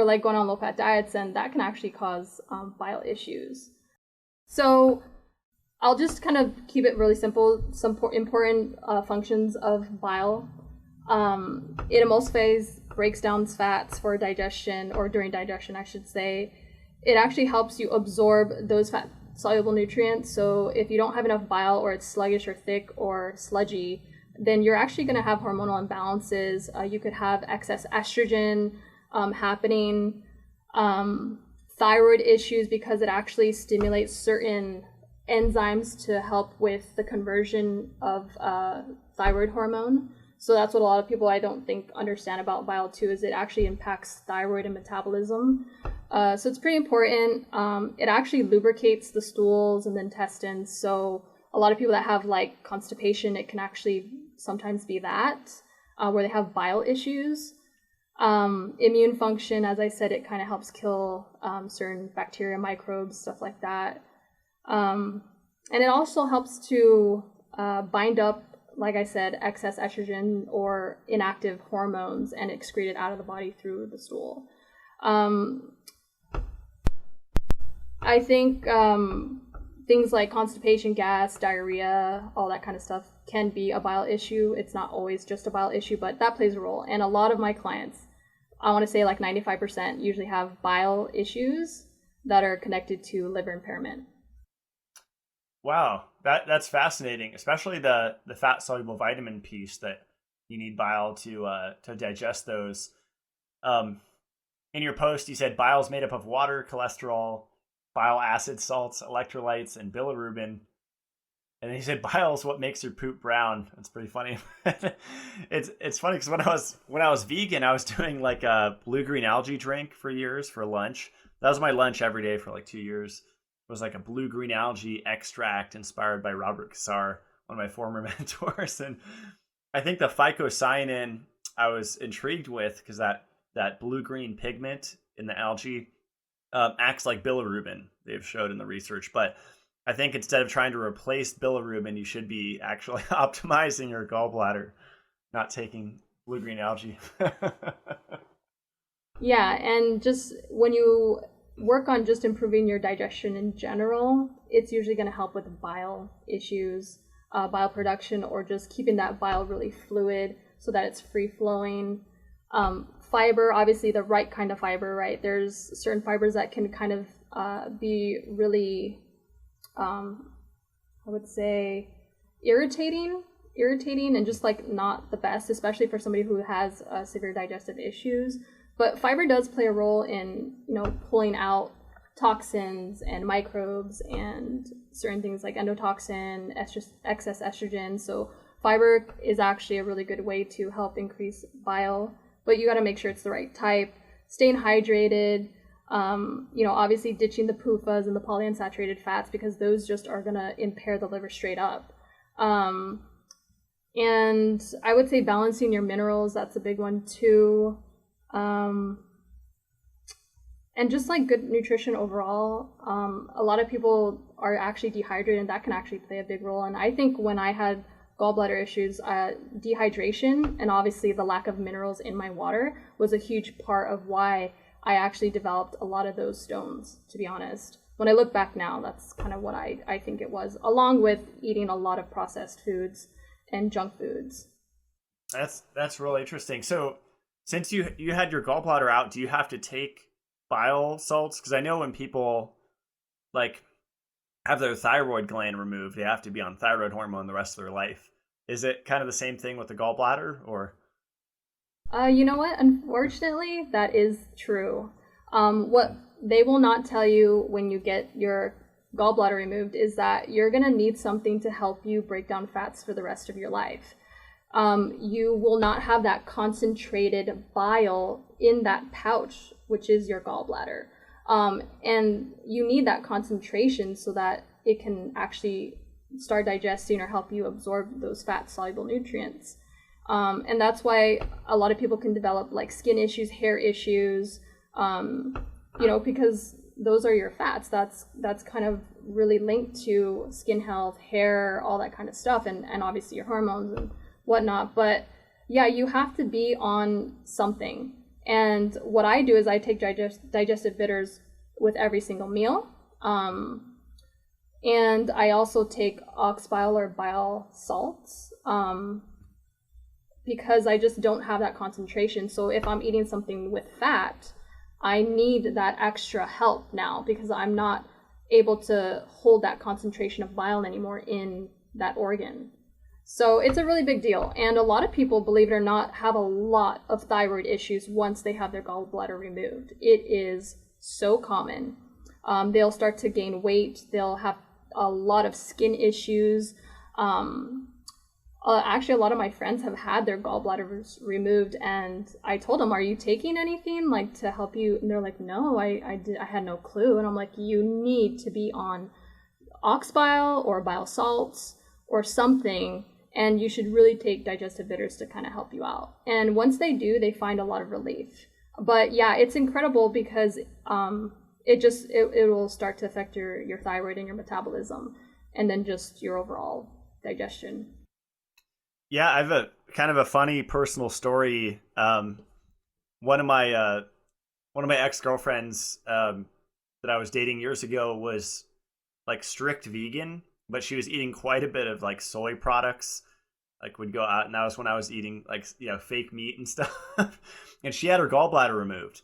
like going on low-fat diets, and that can actually cause bile issues. So I'll just kind of keep it really simple. Some important functions of bile. It emulsifies, breaks down fats for digestion, or during digestion, I should say. It actually helps you absorb those fat-soluble nutrients. So if you don't have enough bile, or it's sluggish or thick or sludgy, then you're actually going to have hormonal imbalances. You could have excess estrogen happening, thyroid issues because it actually stimulates certain enzymes to help with the conversion of thyroid hormone. So that's what a lot of people I don't think understand about bile too, is it actually impacts thyroid and metabolism. So it's pretty important. It actually lubricates the stools and the intestines. So a lot of people that have like constipation, it can actually sometimes be that, where they have bile issues. Immune function, as I said, it kind of helps kill certain bacteria, microbes, stuff like that. And it also helps to bind up, like I said, excess estrogen or inactive hormones and excrete it out of the body through the stool. I think things like constipation, gas, diarrhea, all that kind of stuff can be a bile issue. It's not always just a bile issue, but that plays a role. And a lot of my clients, I want to say like 95%, usually have bile issues that are connected to liver impairment. Wow, that's fascinating, especially the fat soluble vitamin piece that you need bile to digest those. In your post, you said bile is made up of water, cholesterol, bile acid, salts, electrolytes, and bilirubin. And then you said bile is what makes your poop brown. That's pretty funny. It's funny because when I was vegan, I was doing like a blue-green algae drink for years for lunch. That was my lunch every day for like 2 years. It was like a blue-green algae extract inspired by Robert Cassar, one of my former mentors. And I think the phycocyanin I was intrigued with because that blue-green pigment in the algae acts like bilirubin, they've showed in the research. But I think instead of trying to replace bilirubin, you should be actually optimizing your gallbladder, not taking blue-green algae. Yeah, and just when you work on just improving your digestion in general, it's usually going to help with bile issues, bile production, or just keeping that bile really fluid so that it's free-flowing. Fiber, obviously the right kind of fiber, right? There's certain fibers that can kind of be really, I would say, irritating and just like not the best, especially for somebody who has severe digestive issues. But fiber does play a role in, pulling out toxins and microbes and certain things like endotoxin, excess estrogen. So fiber is actually a really good way to help increase bile, but you got to make sure it's the right type. Staying hydrated, obviously ditching the PUFAs and the polyunsaturated fats because those just are going to impair the liver straight up. And I would say balancing your minerals, that's a big one too. And just like good nutrition overall. A lot of people are actually dehydrated, and that can actually play a big role. And I think when I had gallbladder issues, dehydration and obviously the lack of minerals in my water was a huge part of why I actually developed a lot of those stones, to be honest. When I look back now, that's kind of what I think it was, along with eating a lot of processed foods and junk foods. That's really interesting. So since you had your gallbladder out, do you have to take bile salts? Because I know when people like have their thyroid gland removed, they have to be on thyroid hormone the rest of their life. Is it kind of the same thing with the gallbladder, or? You know what? Unfortunately, that is true. What they will not tell you when you get your gallbladder removed is that you're going to need something to help you break down fats for the rest of your life. You will not have that concentrated bile in that pouch, which is your gallbladder. And you need that concentration so that it can actually start digesting or help you absorb those fat-soluble nutrients. And that's why a lot of people can develop like skin issues, hair issues, because those are your fats. That's kind of really linked to skin health, hair, all that kind of stuff, and obviously your hormones and whatnot. But yeah, you have to be on something. And what I do is I take digestive bitters with every single meal. And I also take ox bile or bile salts because I just don't have that concentration. So if I'm eating something with fat, I need that extra help now because I'm not able to hold that concentration of bile anymore in that organ. So it's a really big deal. And a lot of people, believe it or not, have a lot of thyroid issues once they have their gallbladder removed. It is so common. They'll start to gain weight. They'll have a lot of skin issues. Actually, a lot of my friends have had their gallbladders removed, and I told them, "Are you taking anything like to help you?" And they're like, "No, I had no clue." And I'm like, "You need to be on ox bile or bile salts or something And you should really take digestive bitters to kind of help you out. And once they do, they find a lot of relief. But yeah, it's incredible because it will start to affect your thyroid and your metabolism, and then just your overall digestion. Yeah, I have a kind of a funny personal story. One of my ex-girlfriends that I was dating years ago was like strict vegan, but she was eating quite a bit of like soy products. Like would go out, and that was when I was eating like fake meat and stuff. And she had her gallbladder removed,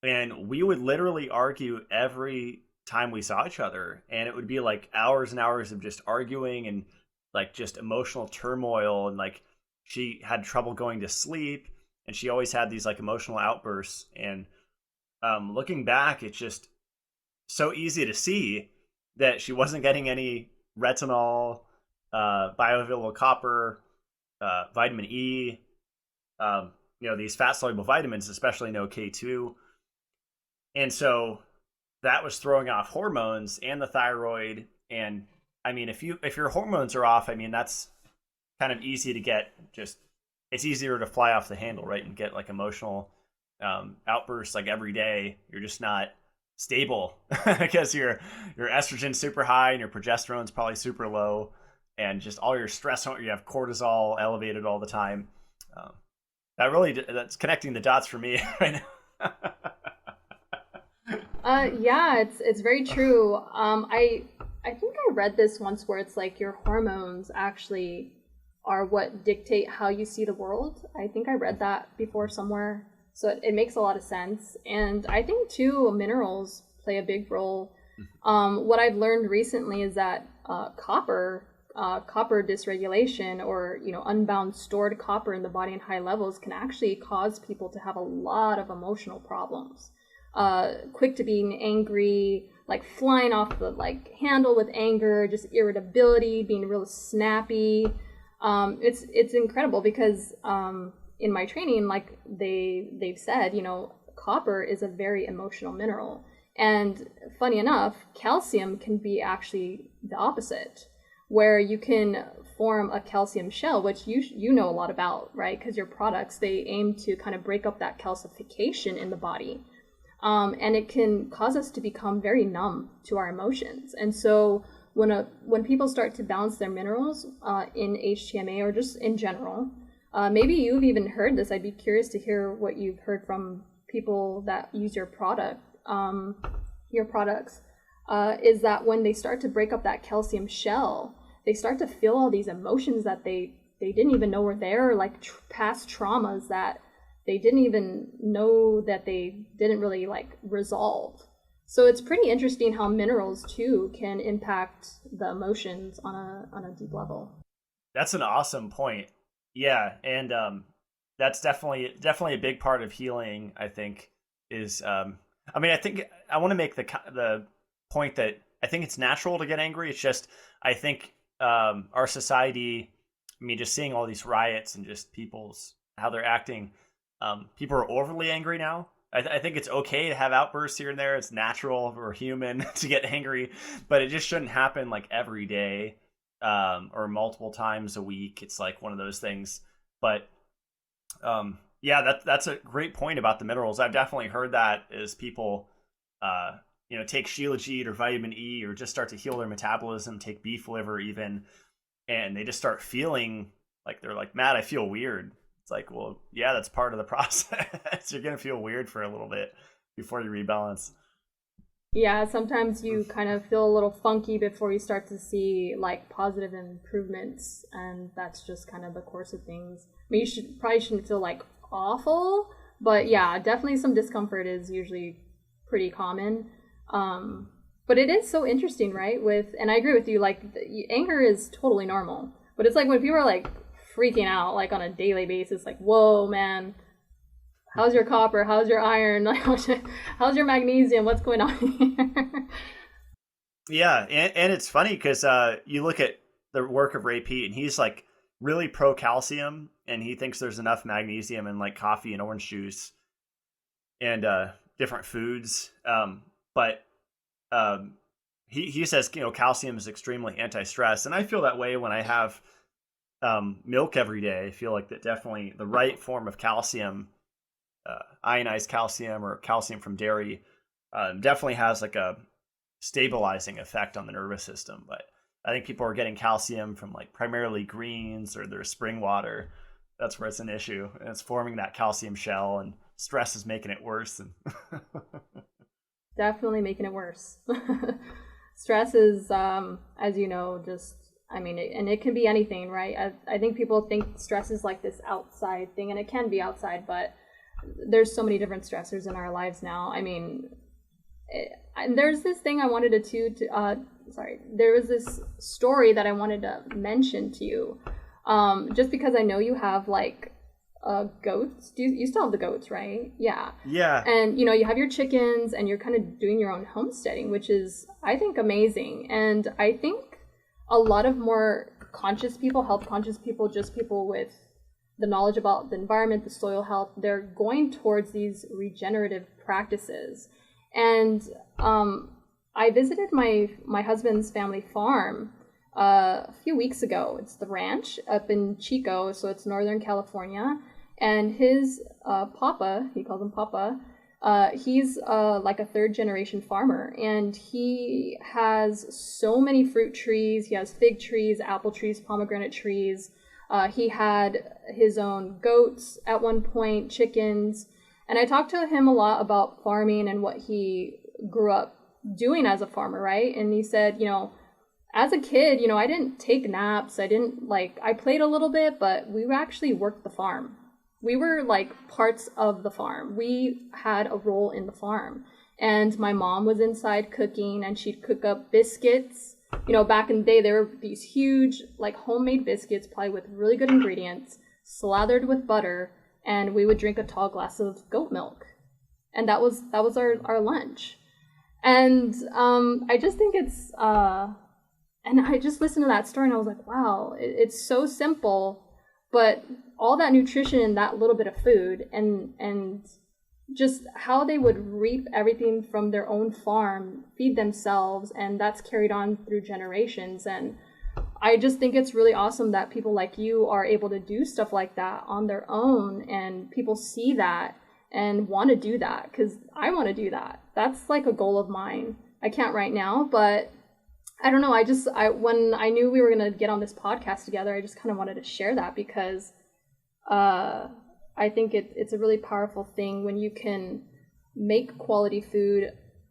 and we would literally argue every time we saw each other, and it would be like hours and hours of just arguing and like just emotional turmoil, and like she had trouble going to sleep, and she always had these like emotional outbursts. And looking back, it's just so easy to see that she wasn't getting any retinol, bioavailable copper, vitamin E, these fat soluble vitamins, especially no K2. And so that was throwing off hormones and the thyroid. And I mean, if your hormones are off, I mean, that's kind of easy to get, just it's easier to fly off the handle, right? And get like emotional outbursts like every day. You're just not stable because your estrogen's super high and your progesterone's probably super low, and just all your stress, you have cortisol elevated all the time. That's connecting the dots for me right now. Yeah, it's very true. I think I read this once where it's like your hormones actually are what dictate how you see the world. I think I read that before somewhere. So it makes a lot of sense. And I think too, minerals play a big role. What I've learned recently is that copper dysregulation, or unbound stored copper in the body in high levels, can actually cause people to have a lot of emotional problems. Quick to being angry, like flying off the like handle with anger, just irritability, being real snappy. It's incredible because in my training, like they've said, copper is a very emotional mineral. And funny enough, calcium can be actually the opposite, where you can form a calcium shell, which you know a lot about, right? Because your products, they aim to kind of break up that calcification in the body. And it can cause us to become very numb to our emotions. And so when people start to balance their minerals in HTMA, or just in general, maybe you've even heard this. I'd be curious to hear what you've heard from people that use your products, is that when they start to break up that calcium shell, they start to feel all these emotions that they didn't even know were there, like past traumas that they didn't even know that they didn't really like resolve. So it's pretty interesting how minerals too can impact the emotions on a deep level. That's an awesome point. Yeah, and that's definitely a big part of healing, I think, is I think I want to make the point that I think it's natural to get angry. It's just, I think our society, just seeing all these riots and just how they're acting, people are overly angry now. I think it's okay to have outbursts here and there. It's natural. We're human to get angry, but it just shouldn't happen like every day or multiple times a week. It's like one of those things. But yeah, that's a great point about the minerals. I've definitely heard that as people take Shilajit or vitamin E, or just start to heal their metabolism, take beef liver even, and they just start feeling like they're like, Matt, I feel weird. It's like, well, yeah, that's part of the process. You're going to feel weird for a little bit before you rebalance. Yeah, sometimes you kind of feel a little funky before you start to see like positive improvements, and that's just kind of the course of things. You probably shouldn't feel like awful, but yeah, definitely some discomfort is usually pretty common. But it is so interesting, right? And I agree with you, like anger is totally normal, but it's like when people are like freaking out like on a daily basis, like, whoa, man, how's your copper? How's your iron? How's your magnesium? What's going on here? Yeah, and it's funny because you look at the work of Ray Peat, and he's like really pro calcium, and he thinks there's enough magnesium in like coffee and orange juice and different foods. But he says calcium is extremely anti-stress, and I feel that way when I have milk every day, I feel like that definitely the right form of calcium, ionized calcium or calcium from dairy, definitely has like a stabilizing effect on the nervous system. But I think people are getting calcium from like primarily greens or their spring water. That's where it's an issue, and it's forming that calcium shell, and stress is making it worse. And Definitely making it worse. Stress is, as you know, just, I mean, and it can be anything, right? I think people think stress is like this outside thing, and it can be outside, but there's so many different stressors in our lives now. I mean, and there's this thing I wanted there was this story that I wanted to mention to you, just because I know you have like goats. You still have the goats, right? Yeah. Yeah. And you have your chickens, and you're kind of doing your own homesteading, which is, I think, amazing. And I think a lot of more conscious people, health conscious people, just people with the knowledge about the environment, the soil health, they're going towards these regenerative practices. And I visited my husband's family farm a few weeks ago. It's the ranch up in Chico, so it's Northern California. And his papa, he calls him Papa, he's like a third generation farmer, and he has so many fruit trees. He has fig trees, apple trees, pomegranate trees. He had his own goats at one point, chickens. And I talked to him a lot about farming and what he grew up doing as a farmer, right? And he said, as a kid, I didn't take naps. I played a little bit, but we actually worked the farm. We were like parts of the farm. We had a role in the farm. And my mom was inside cooking, and she'd cook up biscuits. Back in the day, there were these huge, like, homemade biscuits, probably with really good ingredients, slathered with butter, and we would drink a tall glass of goat milk. And that was our lunch. And I just think it's, and I just listened to that story, and I was like, wow, it's so simple, but all that nutrition in that little bit of food, and just how they would reap everything from their own farm, feed themselves, and that's carried on through generations. And I just think it's really awesome that people like you are able to do stuff like that on their own, and people see that and want to do that, because I want to do that. That's like a goal of mine. I can't right now, but I don't know. When I knew we were going to get on this podcast together, I just kind of wanted to share that, because I think it's a really powerful thing when you can make quality food,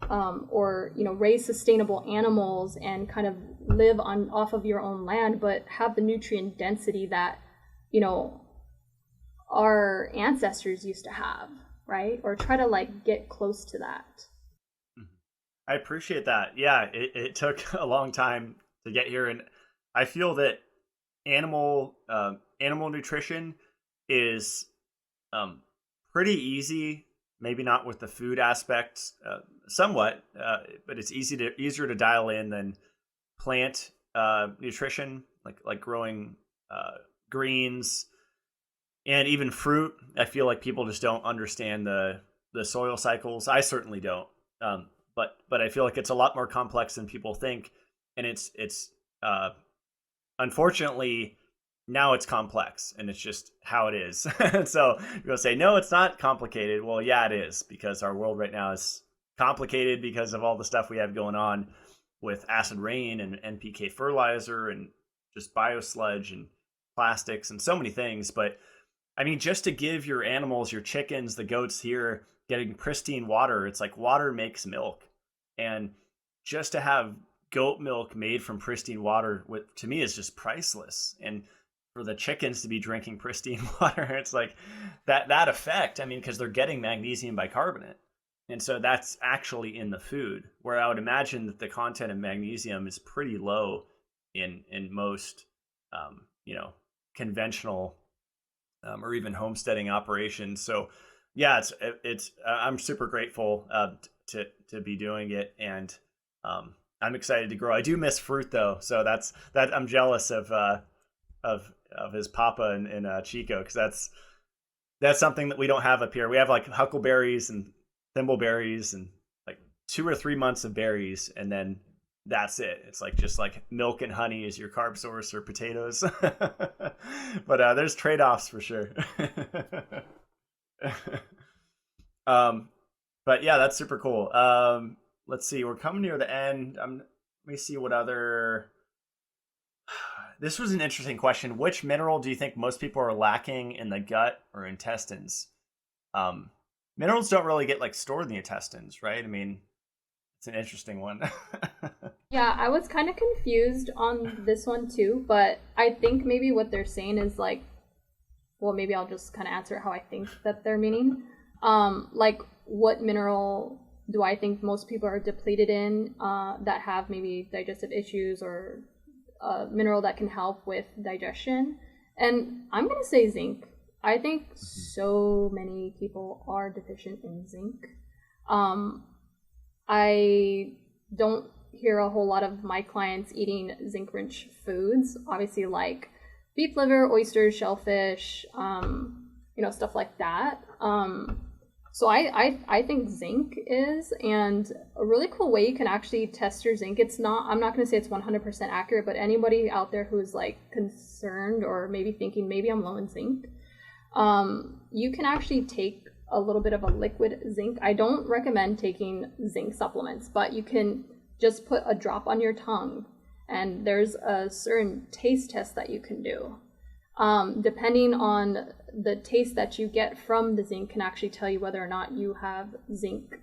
or raise sustainable animals and kind of live off of your own land, but have the nutrient density that our ancestors used to have, right? Or try to like get close to that. I appreciate that. Yeah, it took a long time to get here, and I feel that animal nutrition is pretty easy. Maybe not with the food aspects, somewhat, but it's easier to dial in than plant nutrition, like growing greens and even fruit. I feel like people just don't understand the soil cycles. I certainly don't. But I feel like it's a lot more complex than people think, and it's unfortunately now it's complex, and it's just how it is. And so you're gonna say, no, it's not complicated. Well, yeah, it is, because our world right now is complicated because of all the stuff we have going on with acid rain and NPK fertilizer and just biosludge and plastics and so many things. But I mean, just to give your animals, your chickens, the goats here, getting pristine water, it's like water makes milk. And just to have goat milk made from pristine water, to me, is just priceless. And for the chickens to be drinking pristine water, it's like that effect. I mean, because they're getting magnesium bicarbonate. And so that's actually in the food, where I would imagine that the content of magnesium is pretty low in most, conventional or even homesteading operations. So yeah, it's I'm super grateful to be doing it, and I'm excited to grow. I do miss fruit though, so that I'm jealous of his papa in Chico, because that's something that we don't have up here. We have like huckleberries and thimbleberries and like 2 or 3 months of berries, and then that's it. It's like just like milk and honey is your carb source or potatoes. But there's trade-offs for sure. But yeah, that's super cool. Let's see, we're coming near the end. Let me see what other. This was an interesting question. Which mineral do you think most people are lacking in the gut or intestines? Minerals don't really get like stored in the intestines, right? I mean, it's an interesting one. Yeah, I was kind of confused on this one too, but I think maybe what they're saying is like, well, maybe I'll just kind of answer how I think that they're meaning. Like, what mineral do I think most people are depleted in that have maybe digestive issues, or a mineral that can help with digestion? And I'm going to say zinc. I think so many people are deficient in zinc. I don't hear a whole lot of my clients eating zinc-rich foods, obviously like beef liver, oysters, shellfish, stuff like that. So I think zinc is, and a really cool way you can actually test your zinc. I'm not going to say it's 100% accurate, but anybody out there who's like concerned or maybe thinking maybe I'm low in zinc, you can actually take a little bit of a liquid zinc. I don't recommend taking zinc supplements, but you can just put a drop on your tongue, and there's a certain taste test that you can do. Depending on the taste that you get from the zinc can actually tell you whether or not you have zinc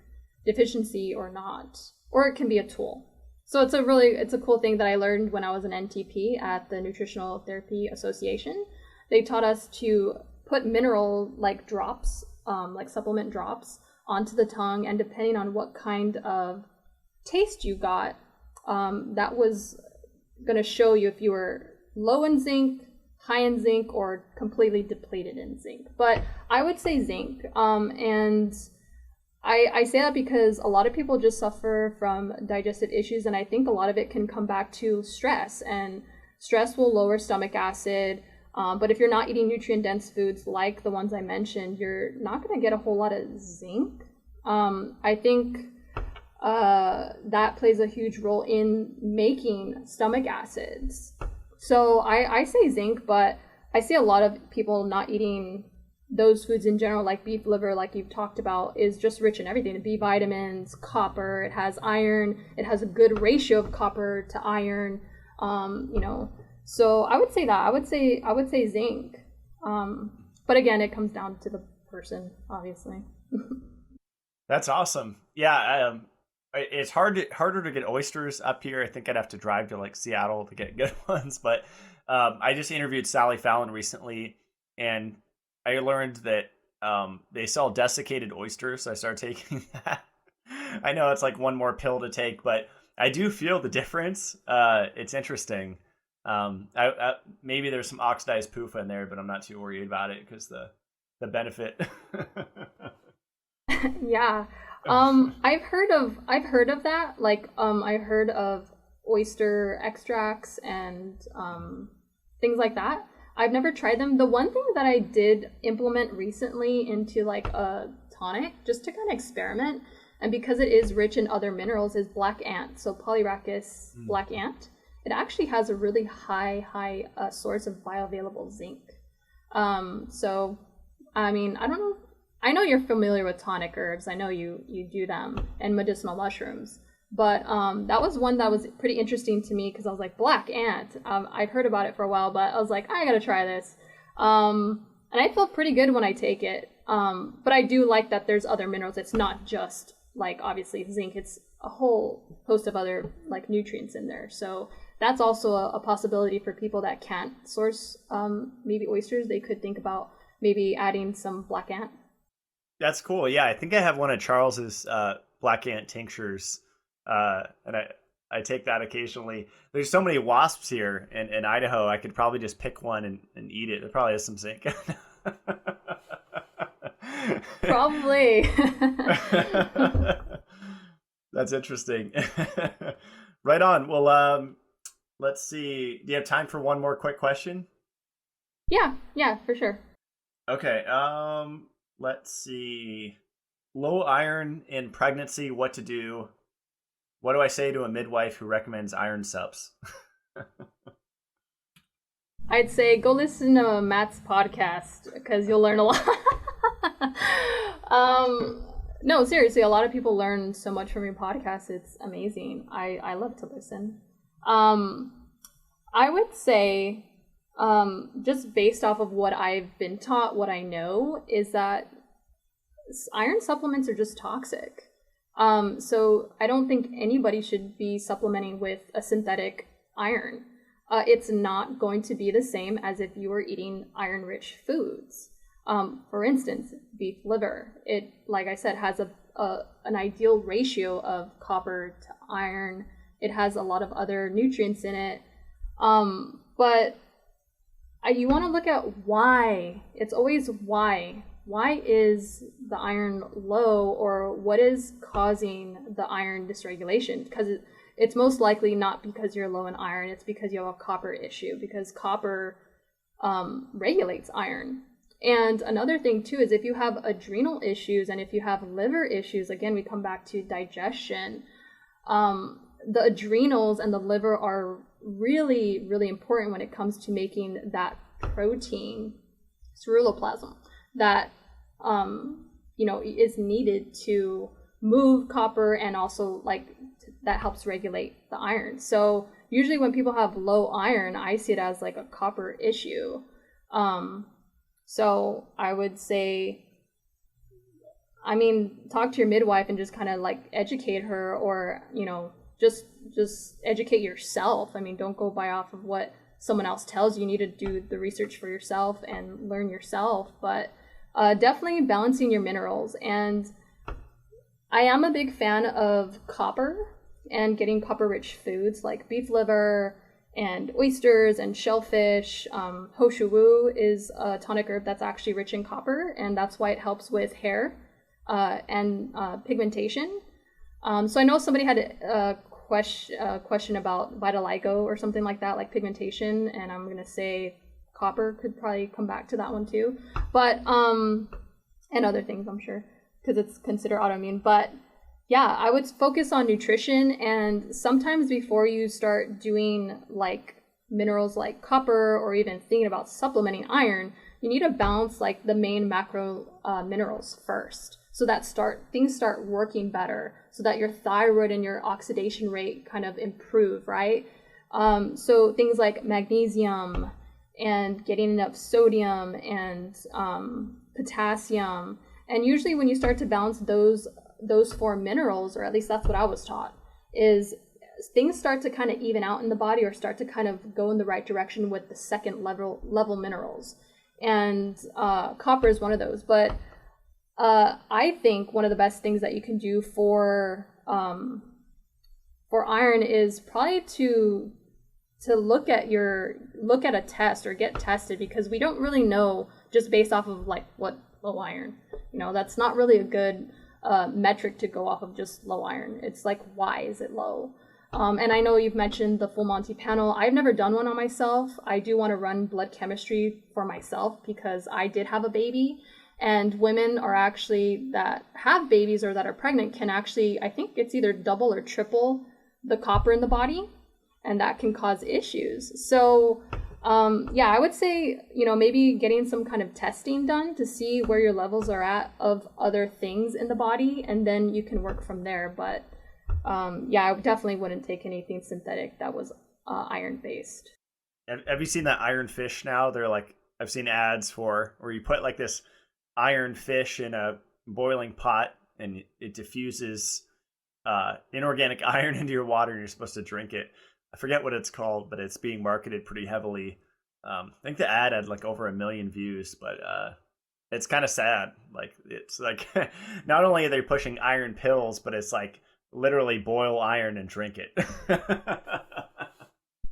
deficiency or not, or it can be a tool. So it's a cool thing that I learned when I was an NTP at the Nutritional Therapy Association. They taught us to put mineral like drops, like supplement drops, onto the tongue, and depending on what kind of taste you got, that was going to show you if you were low in zinc, high in zinc, or completely depleted in zinc. But I would say zinc, and I say that because a lot of people just suffer from digestive issues, and I think a lot of it can come back to stress, and stress will lower stomach acid. But if you're not eating nutrient-dense foods like the ones I mentioned, you're not going to get a whole lot of zinc. I think that plays a huge role in making stomach acids. So I say zinc, but I see a lot of people not eating those foods in general, like beef liver, like you've talked about, is just rich in everything. The B vitamins, copper, it has iron, it has a good ratio of copper to iron, So I would say that. I would say zinc. But again, it comes down to the person, obviously. That's awesome. Yeah, it's harder to get oysters up here. I think I'd have to drive to like Seattle to get good ones. But I just interviewed Sally Fallon recently, and I learned that they sell desiccated oysters. So I started taking that. I know it's like one more pill to take, but I do feel the difference. It's interesting. Maybe there's some oxidized PUFA in there, but I'm not too worried about it because the benefit. Yeah. I've heard of that. Like, I heard of oyster extracts and things like that. I've never tried them. The one thing that I did implement recently into like a tonic, just to kind of experiment, and because it is rich in other minerals, is black ant. So Polyrhachis black ant. It actually has a really high source of bioavailable zinc. So, I mean, I don't know. I know you're familiar with tonic herbs. I know you do them, and medicinal mushrooms. But that was one that was pretty interesting to me because I was like, black ant. I've heard about it for a while, but I was like, I gotta try this. And I feel pretty good when I take it. But I do like that there's other minerals. It's not just like obviously zinc. It's a whole host of other like nutrients in there. So that's also a possibility for people that can't source maybe oysters. They could think about maybe adding some black ant. That's cool. Yeah, I think I have one of Charles's black ant tinctures, and I take that occasionally. There's so many wasps here in Idaho. I could probably just pick one and eat it. It probably has some zinc. Probably. That's interesting. Right on. Well, let's see. Do you have time for one more quick question? Yeah, for sure. Okay. Let's see. Low iron in pregnancy, what to do? What do I say to a midwife who recommends iron supps? I'd say go listen to Matt's podcast because you'll learn a lot. No, seriously, a lot of people learn so much from your podcast. It's amazing. I love to listen. I would say, just based off of what I've been taught, what I know is that iron supplements are just toxic. So I don't think anybody should be supplementing with a synthetic iron. It's not going to be the same as if you were eating iron-rich foods. For instance, beef liver. It, like I said, has an ideal ratio of copper to iron. It has a lot of other nutrients in it. But you want to look at why. It's always why. Why is the iron low, or what is causing the iron dysregulation? Because it's most likely not because you're low in iron. It's because you have a copper issue, because copper regulates iron. And another thing too is if you have adrenal issues and if you have liver issues, again, we come back to digestion. The adrenals and the liver are really, really important when it comes to making that protein, ceruloplasmin, that is needed to move copper, and also that helps regulate the iron. So usually when people have low iron, I see it as like a copper issue. So I would say, talk to your midwife and just kind of educate her, or just educate yourself. Don't go by off of what someone else tells you. You need to do the research for yourself and learn yourself. But definitely balancing your minerals. And I am a big fan of copper and getting copper-rich foods like beef liver and oysters and shellfish. Hoshu is a tonic herb that's actually rich in copper, and that's why it helps with hair and pigmentation. So I know somebody had a question about vitiligo or something like that, like pigmentation, and I'm gonna say copper could probably come back to that one too, but and other things, I'm sure, because it's considered autoimmune. But yeah, I would focus on nutrition, and sometimes before you start doing minerals like copper, or even thinking about supplementing iron, you need to balance the main macro minerals first, so that things start working better, so that your thyroid and your oxidation rate kind of improve, right? So things like magnesium, and getting enough sodium and potassium. And usually when you start to balance those four minerals, or at least that's what I was taught, is things start to kind of even out in the body, or start to kind of go in the right direction with the second level minerals. And copper is one of those. But I think one of the best things that you can do for iron is probably to look at a test, or get tested, because we don't really know just based off of what low iron. That's not really a good metric to go off of, just low iron. It's why is it low? And I know you've mentioned the Full Monty panel. I've never done one on myself. I do want to run blood chemistry for myself, because I did have a baby, and women are actually, that have babies or that are pregnant, can actually, I think it's either double or triple the copper in the body, and that can cause issues. So I would say, maybe getting some kind of testing done to see where your levels are at of other things in the body, and then you can work from there. But I definitely wouldn't take anything synthetic that was iron based. Have you seen that iron fish now? They're I've seen ads for where you put this iron fish in a boiling pot, and it diffuses inorganic iron into your water, and you're supposed to drink it. I forget what it's called, but it's being marketed pretty heavily. I think the ad had over 1 million views, but it's kind of sad. It's not only are they pushing iron pills, but it's literally boil iron and drink it.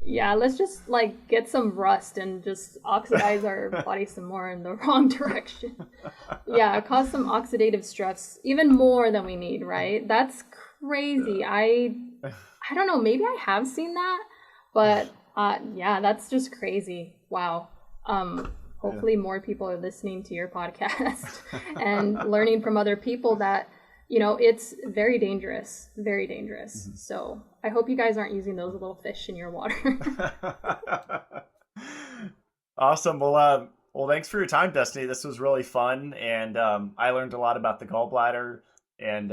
Yeah, let's just get some rust and just oxidize our body some more in the wrong direction. Yeah, cause some oxidative stress, even more than we need, right? That's crazy. I don't know, maybe I have seen that, but that's just crazy. Wow. Hopefully more people are listening to your podcast and learning from other people that, it's very dangerous, very dangerous. Mm-hmm. So I hope you guys aren't using those little fish in your water. Awesome. Well, thanks for your time, Destiny. This was really fun, and I learned a lot about the gallbladder. And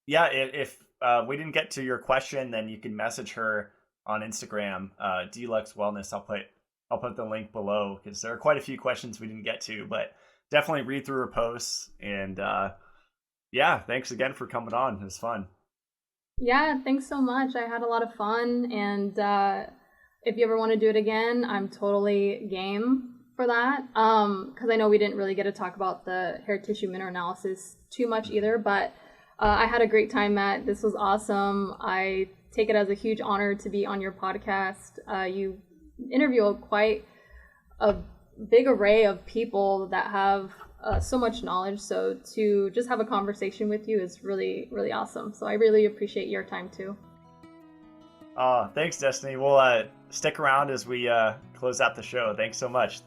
if we didn't get to your question, then you can message her on Instagram, DLuxWellness. I'll put the link below because there are quite a few questions we didn't get to, but definitely read through her posts. And thanks again for coming on. It was fun. Yeah, thanks so much. I had a lot of fun, and if you ever want to do it again, I'm totally game for that. Because I know we didn't really get to talk about the hair tissue mineral analysis too much either, but I had a great time, Matt. This was awesome. I take it as a huge honor to be on your podcast. You interview quite a big array of people that have so much knowledge. So to just have a conversation with you is really, really awesome. So I really appreciate your time too. Thanks, Destiny. We'll stick around as we close out the show. Thanks so much.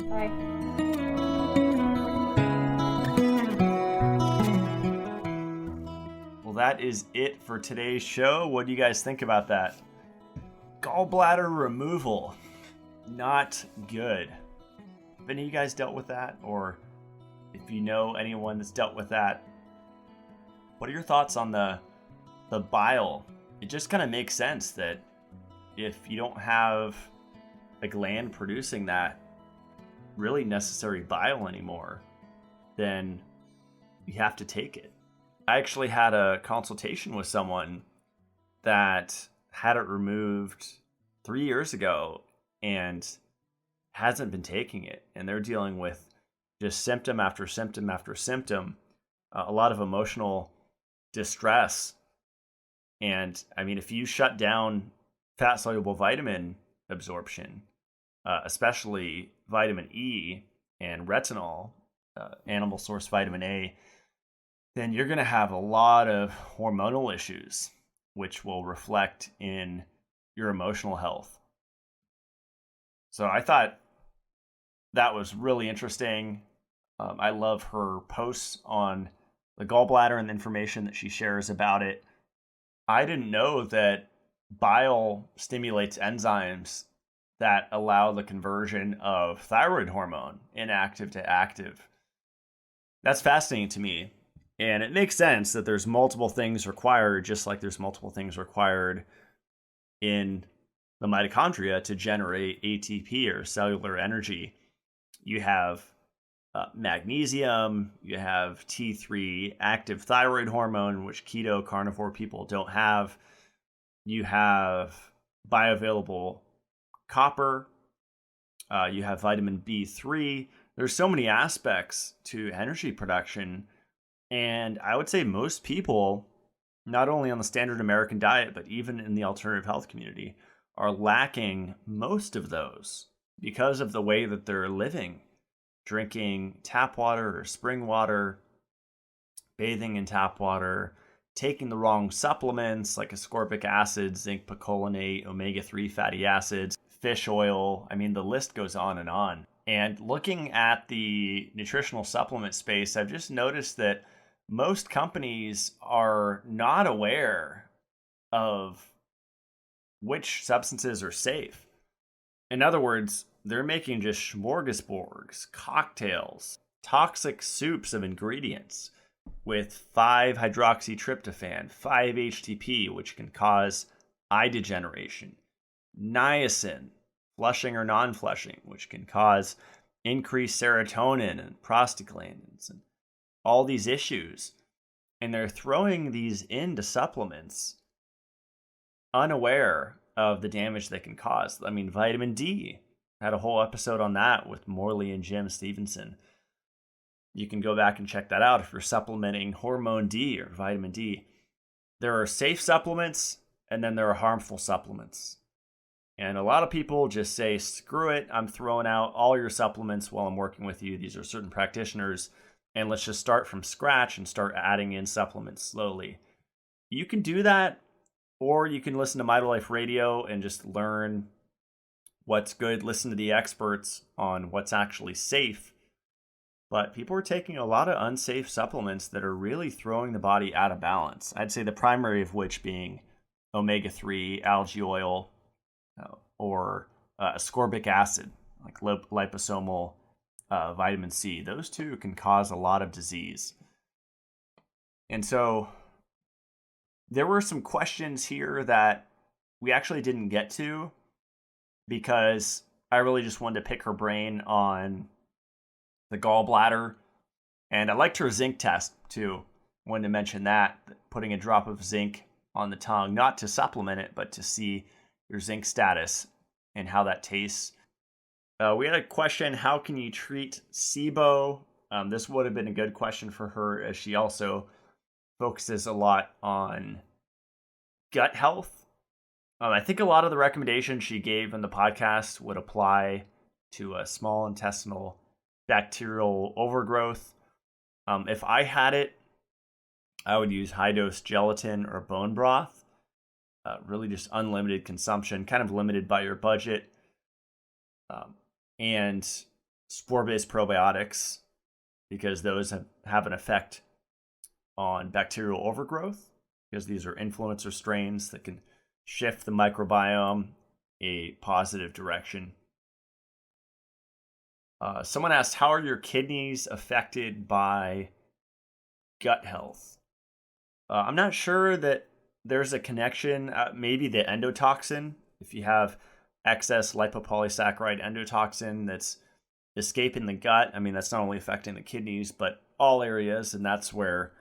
Bye. Well, that is it for today's show. What do you guys think about that? Gallbladder removal. Not good. Have any of you guys dealt with that? Or if you know anyone that's dealt with that, what are your thoughts on the bile? It just kind of makes sense that if you don't have a gland producing that really necessary bile anymore, then you have to take it. I actually had a consultation with someone that had it removed 3 years ago and hasn't been taking it. And they're dealing with just symptom after symptom after symptom, a lot of emotional distress. And I mean, if you shut down fat soluble vitamin absorption, especially vitamin E and retinol, animal source vitamin A, then you're going to have a lot of hormonal issues, which will reflect in your emotional health. So I thought that was really interesting. I love her posts on the gallbladder and the information that she shares about it. I didn't know that bile stimulates enzymes that allow the conversion of thyroid hormone inactive to active. That's fascinating to me. And it makes sense that there's multiple things required, just like there's multiple things required in the mitochondria to generate ATP or cellular energy. You have magnesium, you have T3 active thyroid hormone, which keto carnivore people don't have. You have bioavailable copper. You have vitamin B3. There's so many aspects to energy production. And I would say most people, not only on the standard American diet, but even in the alternative health community, are lacking most of those because of the way that they're living, drinking tap water or spring water, bathing in tap water, taking the wrong supplements like ascorbic acid, zinc picolinate, omega-3 fatty acids, fish oil. I mean, the list goes on and on. And looking at the nutritional supplement space, I've just noticed that most companies are not aware of which substances are safe. In other words, they're making just smorgasbords, cocktails, toxic soups of ingredients with 5-hydroxytryptophan, 5-HTP, which can cause eye degeneration, niacin, flushing or non-flushing, which can cause increased serotonin and prostaglandins and all these issues. And they're throwing these into supplements unaware of the damage they can cause. I mean, vitamin D, I had a whole episode on that with Morley and Jim Stevenson. You can go back and check that out if you're supplementing hormone D or vitamin D. There are safe supplements, and then there are harmful supplements. And a lot of people just say, screw it, I'm throwing out all your supplements while I'm working with you. These are certain practitioners, and let's just start from scratch and start adding in supplements slowly. You can do that, or you can listen to Mitolife Radio and just learn what's good, listen to the experts on what's actually safe. but people are taking a lot of unsafe supplements that are really throwing the body out of balance. I'd say the primary of which being omega-3, algae oil, or ascorbic acid, like liposomal vitamin C. Those two can cause a lot of disease. And so there were some questions here that we actually didn't get to because I really just wanted to pick her brain on the gallbladder. And I liked her zinc test too. Wanted to mention that, putting a drop of zinc on the tongue, not to supplement it, but to see your zinc status and how that tastes. We had a question, how can you treat SIBO? This would have been a good question for her, as she also focuses a lot on gut health. I think a lot of the recommendations she gave in the podcast would apply to a small intestinal bacterial overgrowth. If I had it, I would use high-dose gelatin or bone broth. Really just unlimited consumption, kind of limited by your budget. And spore-based probiotics, because those have an effect on bacterial overgrowth, because these are influencer strains that can shift the microbiome a positive direction. Someone asked, how are your kidneys affected by gut health? I'm not sure that there's a connection. Maybe the endotoxin, if you have excess lipopolysaccharide endotoxin that's escaping the gut, I mean, that's not only affecting the kidneys, but all areas. And that's where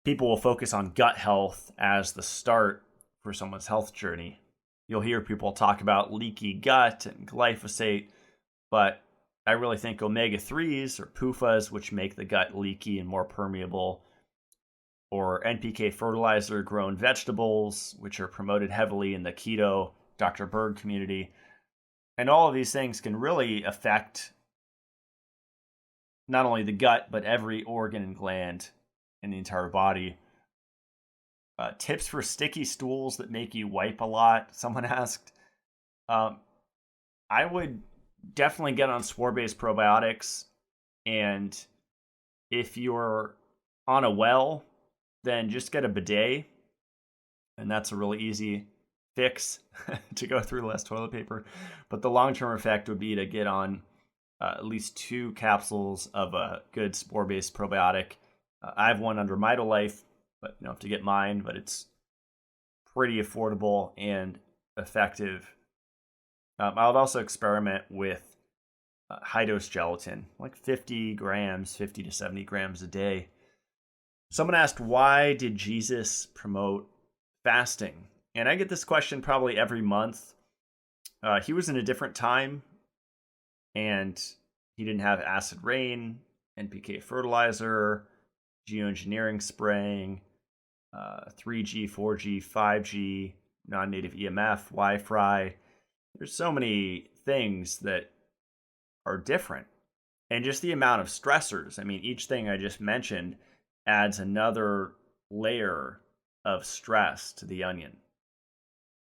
people will focus on gut health as the start for someone's health journey. You'll hear people talk about leaky gut and glyphosate, but I really think omega-3s or PUFAs, which make the gut leaky and more permeable, or NPK fertilizer grown vegetables, which are promoted heavily in the keto Dr. Berg community. And all of these things can really affect not only the gut, but every organ and gland in the entire body. Tips for sticky stools that make you wipe a lot, someone asked. I would definitely get on spore-based probiotics. And if you're on a well, then just get a bidet. And that's a really easy fix to go through less toilet paper. But the long-term effect would be to get on at least 2 capsules of a good spore-based probiotic. I have one under Mitolife, but you have to get mine, but it's pretty affordable and effective. I would also experiment with high-dose gelatin, like 50 to 70 grams a day. Someone asked, why did Jesus promote fasting? And I get this question probably every month. He was in a different time, and he didn't have acid rain, NPK fertilizer, geoengineering spraying, 3G, 4G, 5G, non-native EMF, Wi-Fi. There's so many things that are different. And just the amount of stressors. I mean, each thing I just mentioned adds another layer of stress to the onion.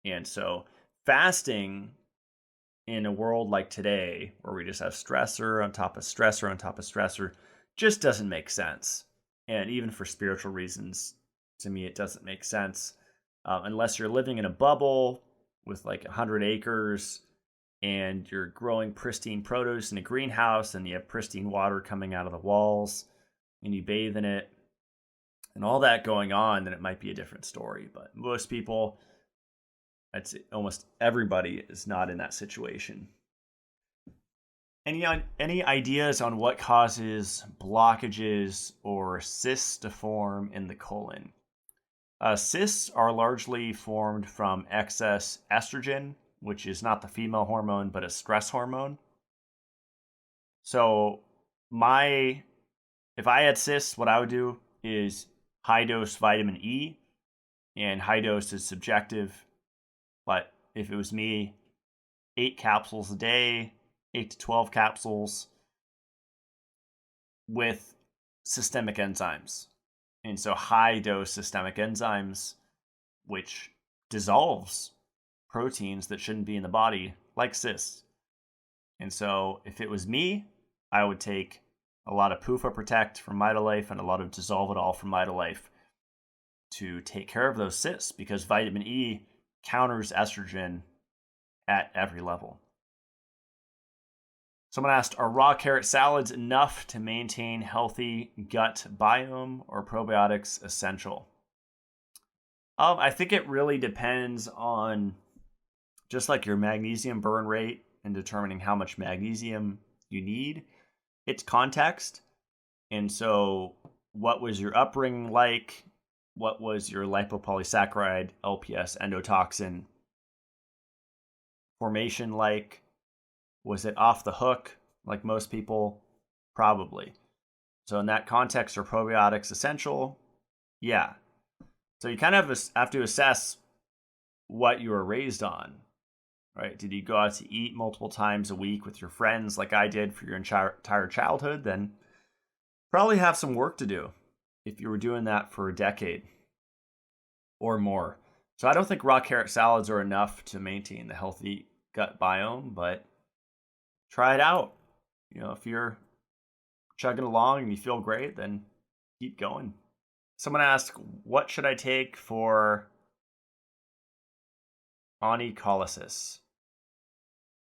And so fasting in a world like today, where we just have stressor on top of stressor on top of stressor, just doesn't make sense. And even for spiritual reasons, to me, it doesn't make sense. Unless you're living in a bubble with like 100 acres and you're growing pristine produce in a greenhouse and you have pristine water coming out of the walls and you bathe in it and all that going on, then it might be a different story. But most people, I'd say almost everybody, is not in that situation. Any ideas on what causes blockages or cysts to form in the colon? Cysts are largely formed from excess estrogen, which is not the female hormone, but a stress hormone. So if I had cysts, what I would do is high-dose vitamin E, and high dose is subjective, but if it was me, 8 capsules a day, 8 to 12 capsules with systemic enzymes. And so high-dose systemic enzymes, which dissolves proteins that shouldn't be in the body, like cysts. And so if it was me, I would take a lot of PUFA Protect from Mitolife and a lot of Dissolve It All from Mitolife to take care of those cysts, because vitamin E counters estrogen at every level. Someone asked, are raw carrot salads enough to maintain healthy gut biome, or probiotics essential? I think it really depends on just like your magnesium burn rate and determining how much magnesium you need. It's context. And so what was your upbringing like? What was your lipopolysaccharide, LPS, endotoxin formation like? Was it off the hook like most people? Probably. So in that context, are probiotics essential? Yeah. So you kind of have to assess what you were raised on, right? Did you go out to eat multiple times a week with your friends like I did for your entire childhood? Then probably have some work to do if you were doing that for a decade or more. So I don't think raw carrot salads are enough to maintain the healthy gut biome, but try it out. You know, if you're chugging along and you feel great, then keep going. Someone asked, what should I take for onycholysis?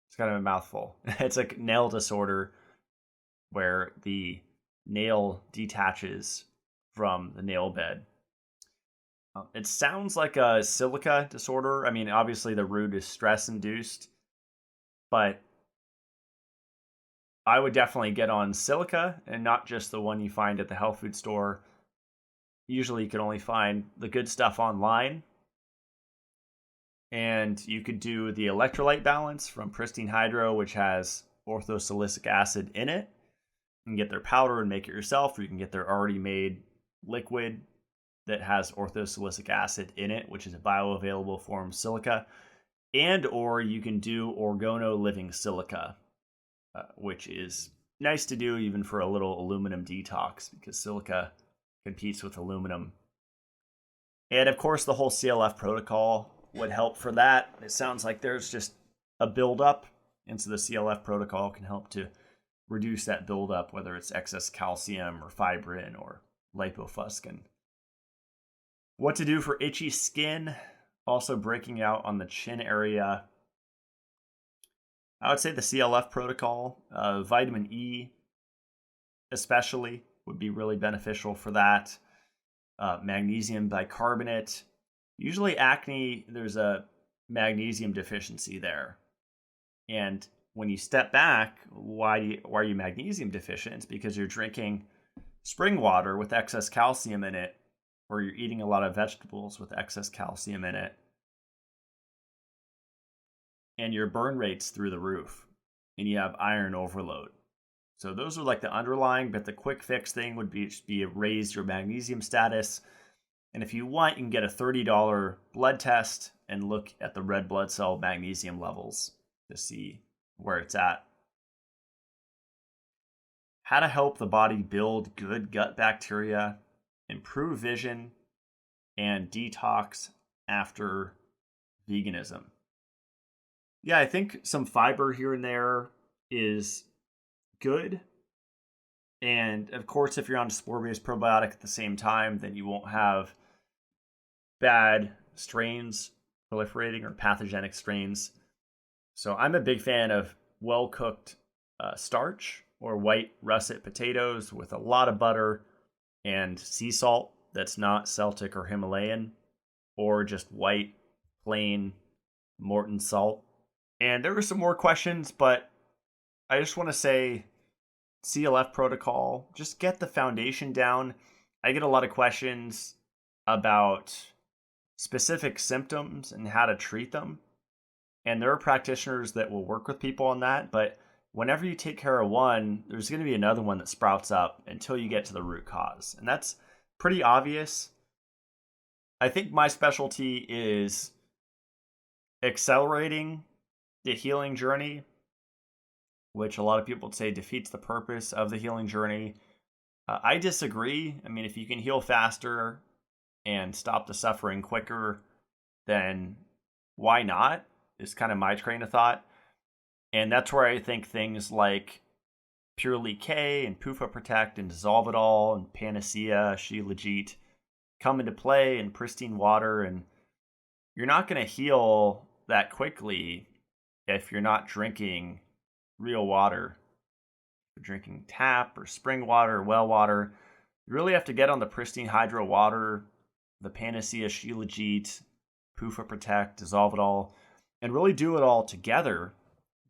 It's kind of a mouthful. It's a nail disorder where the nail detaches from the nail bed. It sounds like a silica disorder. I mean, obviously the root is stress-induced, but I would definitely get on silica and not just the one you find at the health food store. Usually you can only find the good stuff online. And you could do the electrolyte balance from Pristine Hydro, which has orthosilicic acid in it. You can get their powder and make it yourself, or you can get their already made liquid that has orthosilicic acid in it, which is a bioavailable form of silica. And or you can do organo-living silica, which is nice to do even for a little aluminum detox, because silica competes with aluminum. And of course, the whole CLF protocol would help for that. It sounds like there's just a buildup, and so the CLF protocol can help to reduce that buildup, whether it's excess calcium or fibrin or lipofuscin. What to do for itchy skin, also breaking out on the chin area. I would say the CLF protocol, vitamin E especially, would be really beneficial for that. Magnesium bicarbonate. Usually acne, there's a magnesium deficiency there. And when you step back, why are you magnesium deficient? It's because you're drinking spring water with excess calcium in it, or you're eating a lot of vegetables with excess calcium in it. And your burn rate's through the roof, and you have iron overload. So those are like the underlying, but the quick fix thing would be raise your magnesium status. And if you want, you can get a $30 blood test and look at the red blood cell magnesium levels to see where it's at. How to help the body build good gut bacteria, improve vision, and detox after veganism. Yeah, I think some fiber here and there is good. And of course, if you're on a spore-based probiotic at the same time, then you won't have bad strains proliferating or pathogenic strains. So I'm a big fan of well-cooked starch or white russet potatoes with a lot of butter and sea salt that's not Celtic or Himalayan, or just white, plain Morton salt. And there were some more questions, but I just want to say CLF protocol, just get the foundation down. I get a lot of questions about specific symptoms and how to treat them. And there are practitioners that will work with people on that, but whenever you take care of one, there's going to be another one that sprouts up until you get to the root cause. And that's pretty obvious. I think my specialty is accelerating the healing journey, which a lot of people would say defeats the purpose of the healing journey. I disagree. I mean, if you can heal faster and stop the suffering quicker, then why not? Is kind of my train of thought. And that's where I think things like Purely K and PUFA Protect and Dissolve It All and Panacea, Shilajit come into play in pristine water, and you're not going to heal that quickly if you're not drinking real water. If you're drinking tap or spring water or well water, you really have to get on the pristine hydro water, the Panacea, Shilajit, PUFA Protect, Dissolve It All, and really do it all together,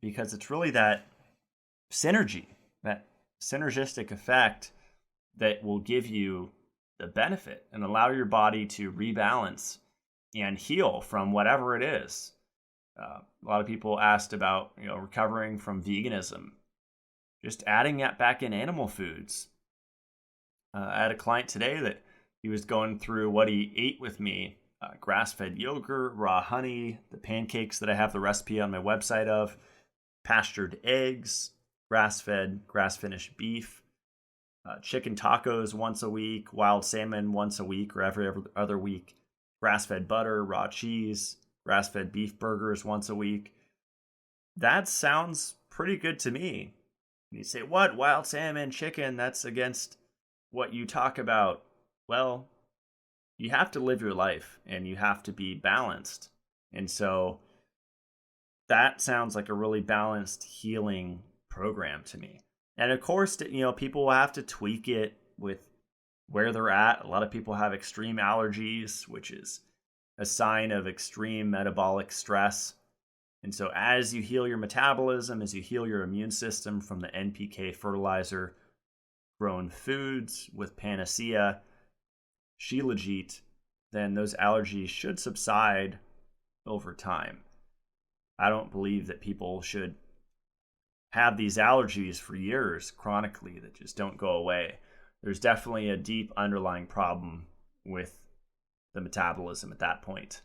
because it's really that synergy, that synergistic effect that will give you the benefit and allow your body to rebalance and heal from whatever it is. A lot of people asked about, recovering from veganism, just adding that back in animal foods. I had a client today that he was going through what he ate with me: grass-fed yogurt, raw honey, the pancakes that I have the recipe on my website of, pastured eggs, grass-fed, grass-finished beef, chicken tacos once a week, wild salmon once a week or every other week, grass-fed butter, raw cheese, grass-fed beef burgers once a week. That sounds pretty good to me. And you say, what? Wild salmon, chicken? That's against what you talk about. Well, you have to live your life and you have to be balanced. And so that sounds like a really balanced healing program to me. And of course, people will have to tweak it with where they're at. A lot of people have extreme allergies, which is a sign of extreme metabolic stress. And so as you heal your metabolism, as you heal your immune system from the NPK fertilizer grown foods with Panacea, Shilajit, then those allergies should subside over time. I don't believe that people should have these allergies for years chronically that just don't go away. There's definitely a deep underlying problem with the metabolism at that point.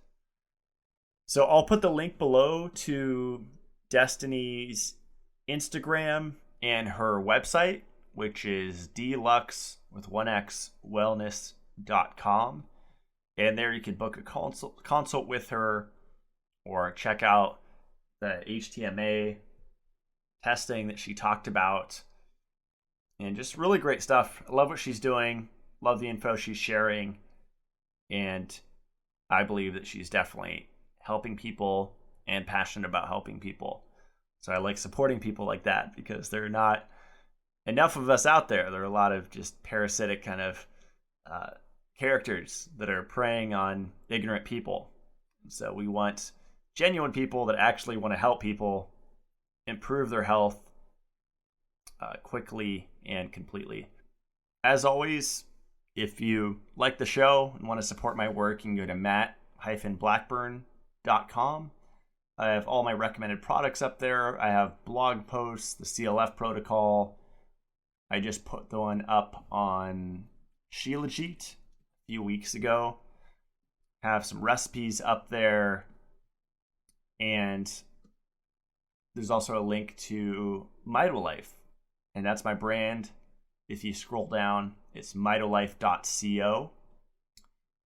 So I'll put the link below to Destiny's Instagram and her website, which is DLux with 1X wellness.com. And there you can book a consult with her or check out the HTMA testing that she talked about. And just really great stuff. I love what she's doing. Love the info she's sharing. And I believe that she's definitely helping people and passionate about helping people. So I like supporting people like that because there are not enough of us out there. There are a lot of just parasitic kind of characters that are preying on ignorant people. So we want genuine people that actually want to help people improve their health quickly and completely. As always, if you like the show and want to support my work, you can go to matt-blackburn.com. I have all my recommended products up there. I have blog posts, the CLF protocol. I just put the one up on Shilajit a few weeks ago. Have some recipes up there. And there's also a link to Mitolife. And that's my brand. If you scroll down, it's mitolife.co.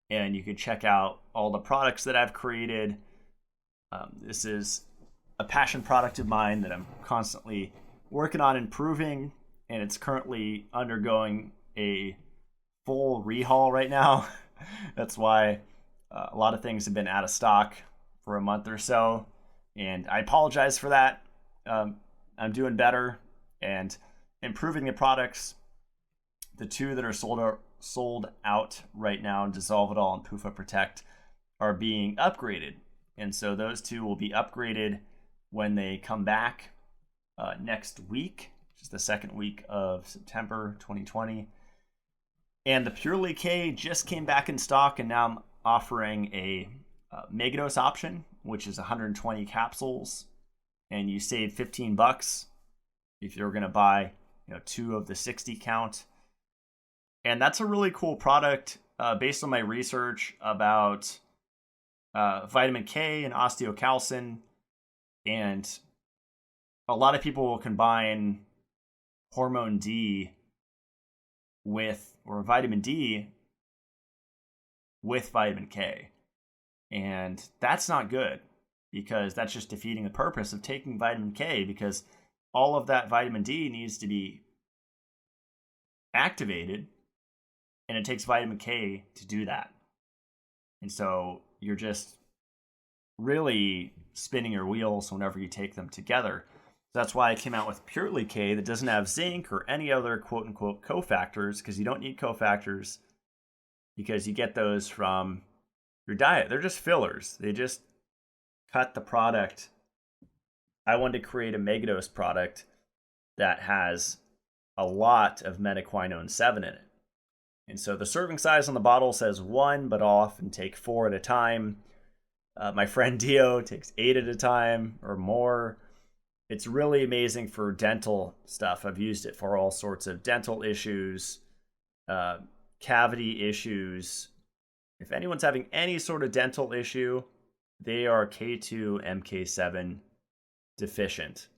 And you can check out all the products that I've created. This is a passion product of mine that I'm constantly working on improving. And it's currently undergoing a full rehaul right now. That's why a lot of things have been out of stock for a month or so. And I apologize for that. I'm doing better and improving the products. The two that are sold out right now, Dissolve It All and PUFA Protect, are being upgraded. And so those two will be upgraded when they come back next week, which is the second week of September 2020. And the Purely K just came back in stock, and now I'm offering a megadose option, which is 120 capsules, and you save $15 if you're going to buy two of the 60 count. And that's a really cool product based on my research about vitamin K and osteocalcin. And a lot of people will combine hormone D or vitamin D with vitamin K. And that's not good, because that's just defeating the purpose of taking vitamin K, because all of that vitamin D needs to be activated, and it takes vitamin K to do that. And so you're just really spinning your wheels whenever you take them together. That's why I came out with Purely K that doesn't have zinc or any other quote-unquote cofactors, because you don't need cofactors because you get those from your diet. They're just fillers. They just cut the product. I wanted to create a megadose product that has a lot of menaquinone 7 in it. And so the serving size on the bottle says 1, but I'll often take 4 at a time. My friend Dio takes 8 at a time or more. It's really amazing for dental stuff. I've used it for all sorts of dental issues, cavity issues. If anyone's having any sort of dental issue, they are K2, MK7 deficient.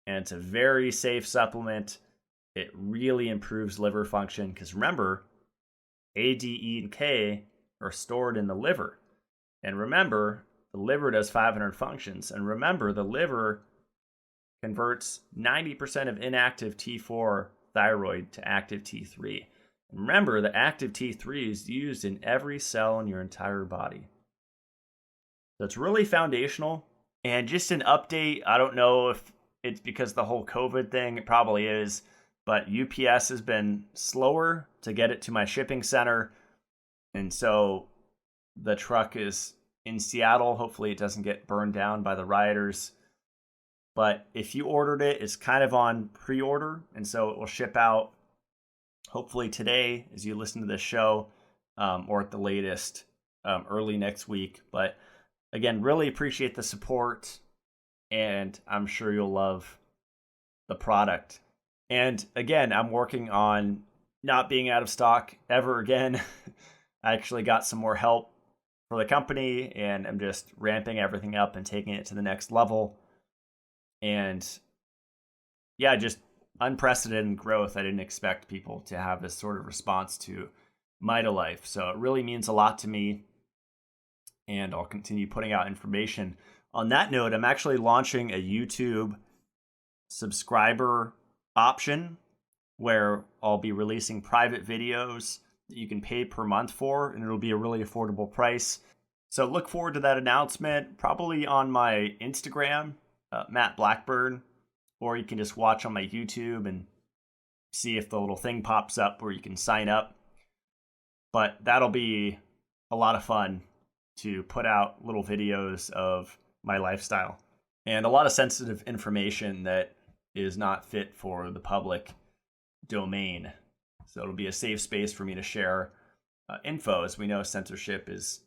And it's a very safe supplement. It really improves liver function because remember, A, D, E, and K are stored in the liver. And remember, the liver does 500 functions. And remember, the liver converts 90% of inactive T4 thyroid to active T3. And remember, the active T3 is used in every cell in your entire body. So it's really foundational. And just an update, I don't know if it's because of the whole COVID thing, it probably is, but UPS has been slower to get it to my shipping center. And so the truck is in Seattle. Hopefully it doesn't get burned down by the rioters. But if you ordered it, it's kind of on pre-order. And so it will ship out hopefully today as you listen to this show, or at the latest early next week. But again, really appreciate the support. And I'm sure you'll love the product. And again, I'm working on not being out of stock ever again. I actually got some more help for the company, and I'm just ramping everything up and taking it to the next level. And yeah, just unprecedented growth. I didn't expect people to have this sort of response to Mitolife. So it really means a lot to me. And I'll continue putting out information. On that note, I'm actually launching a YouTube subscriber option where I'll be releasing private videos that you can pay per month for, and it'll be a really affordable price. So look forward to that announcement, probably on my Instagram, Matt Blackburn, or you can just watch on my YouTube and see if the little thing pops up where you can sign up. But that'll be a lot of fun to put out little videos of my lifestyle and a lot of sensitive information that is not fit for the public domain. So it'll be a safe space for me to share info. As we know, censorship is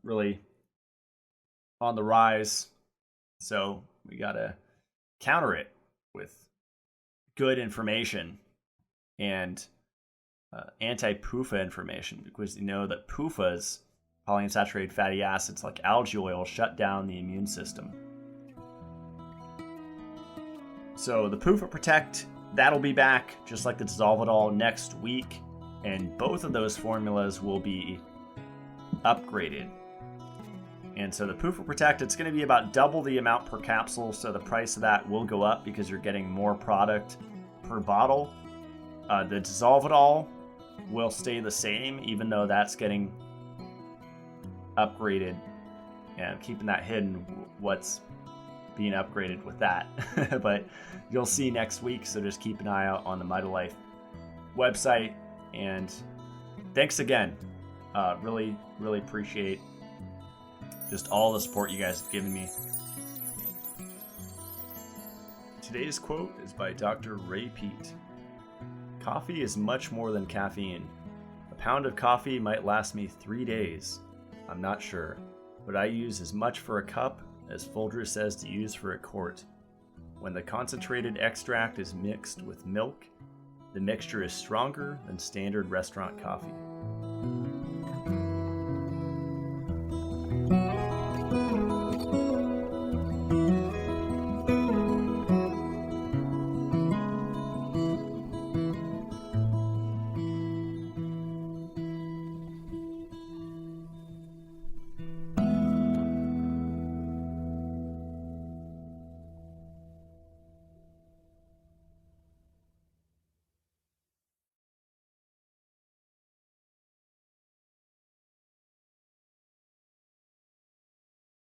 really on the rise. So we got to counter it with good information and anti-PUFA information, because you know that PUFAs, polyunsaturated fatty acids like algae oil, shut down the immune system. So the PUFA Protect, that'll be back, just like the Dissolve It All, next week. And both of those formulas will be upgraded. And so the PUFA Protect, it's going to be about double the amount per capsule, so the price of that will go up because you're getting more product per bottle. The Dissolve It All will stay the same, even though that's getting upgraded, and keeping that hidden what's being upgraded with that. But you'll see next week, so just keep an eye out on the Mitolife website. And thanks again. Really appreciate just all the support you guys have given me. Today's quote is by Dr. Ray Peat. Coffee is much more than caffeine. A pound of coffee might last me 3 days. I'm not sure, but I use as much for a cup as Folger says to use for a quart. When the concentrated extract is mixed with milk, the mixture is stronger than standard restaurant coffee.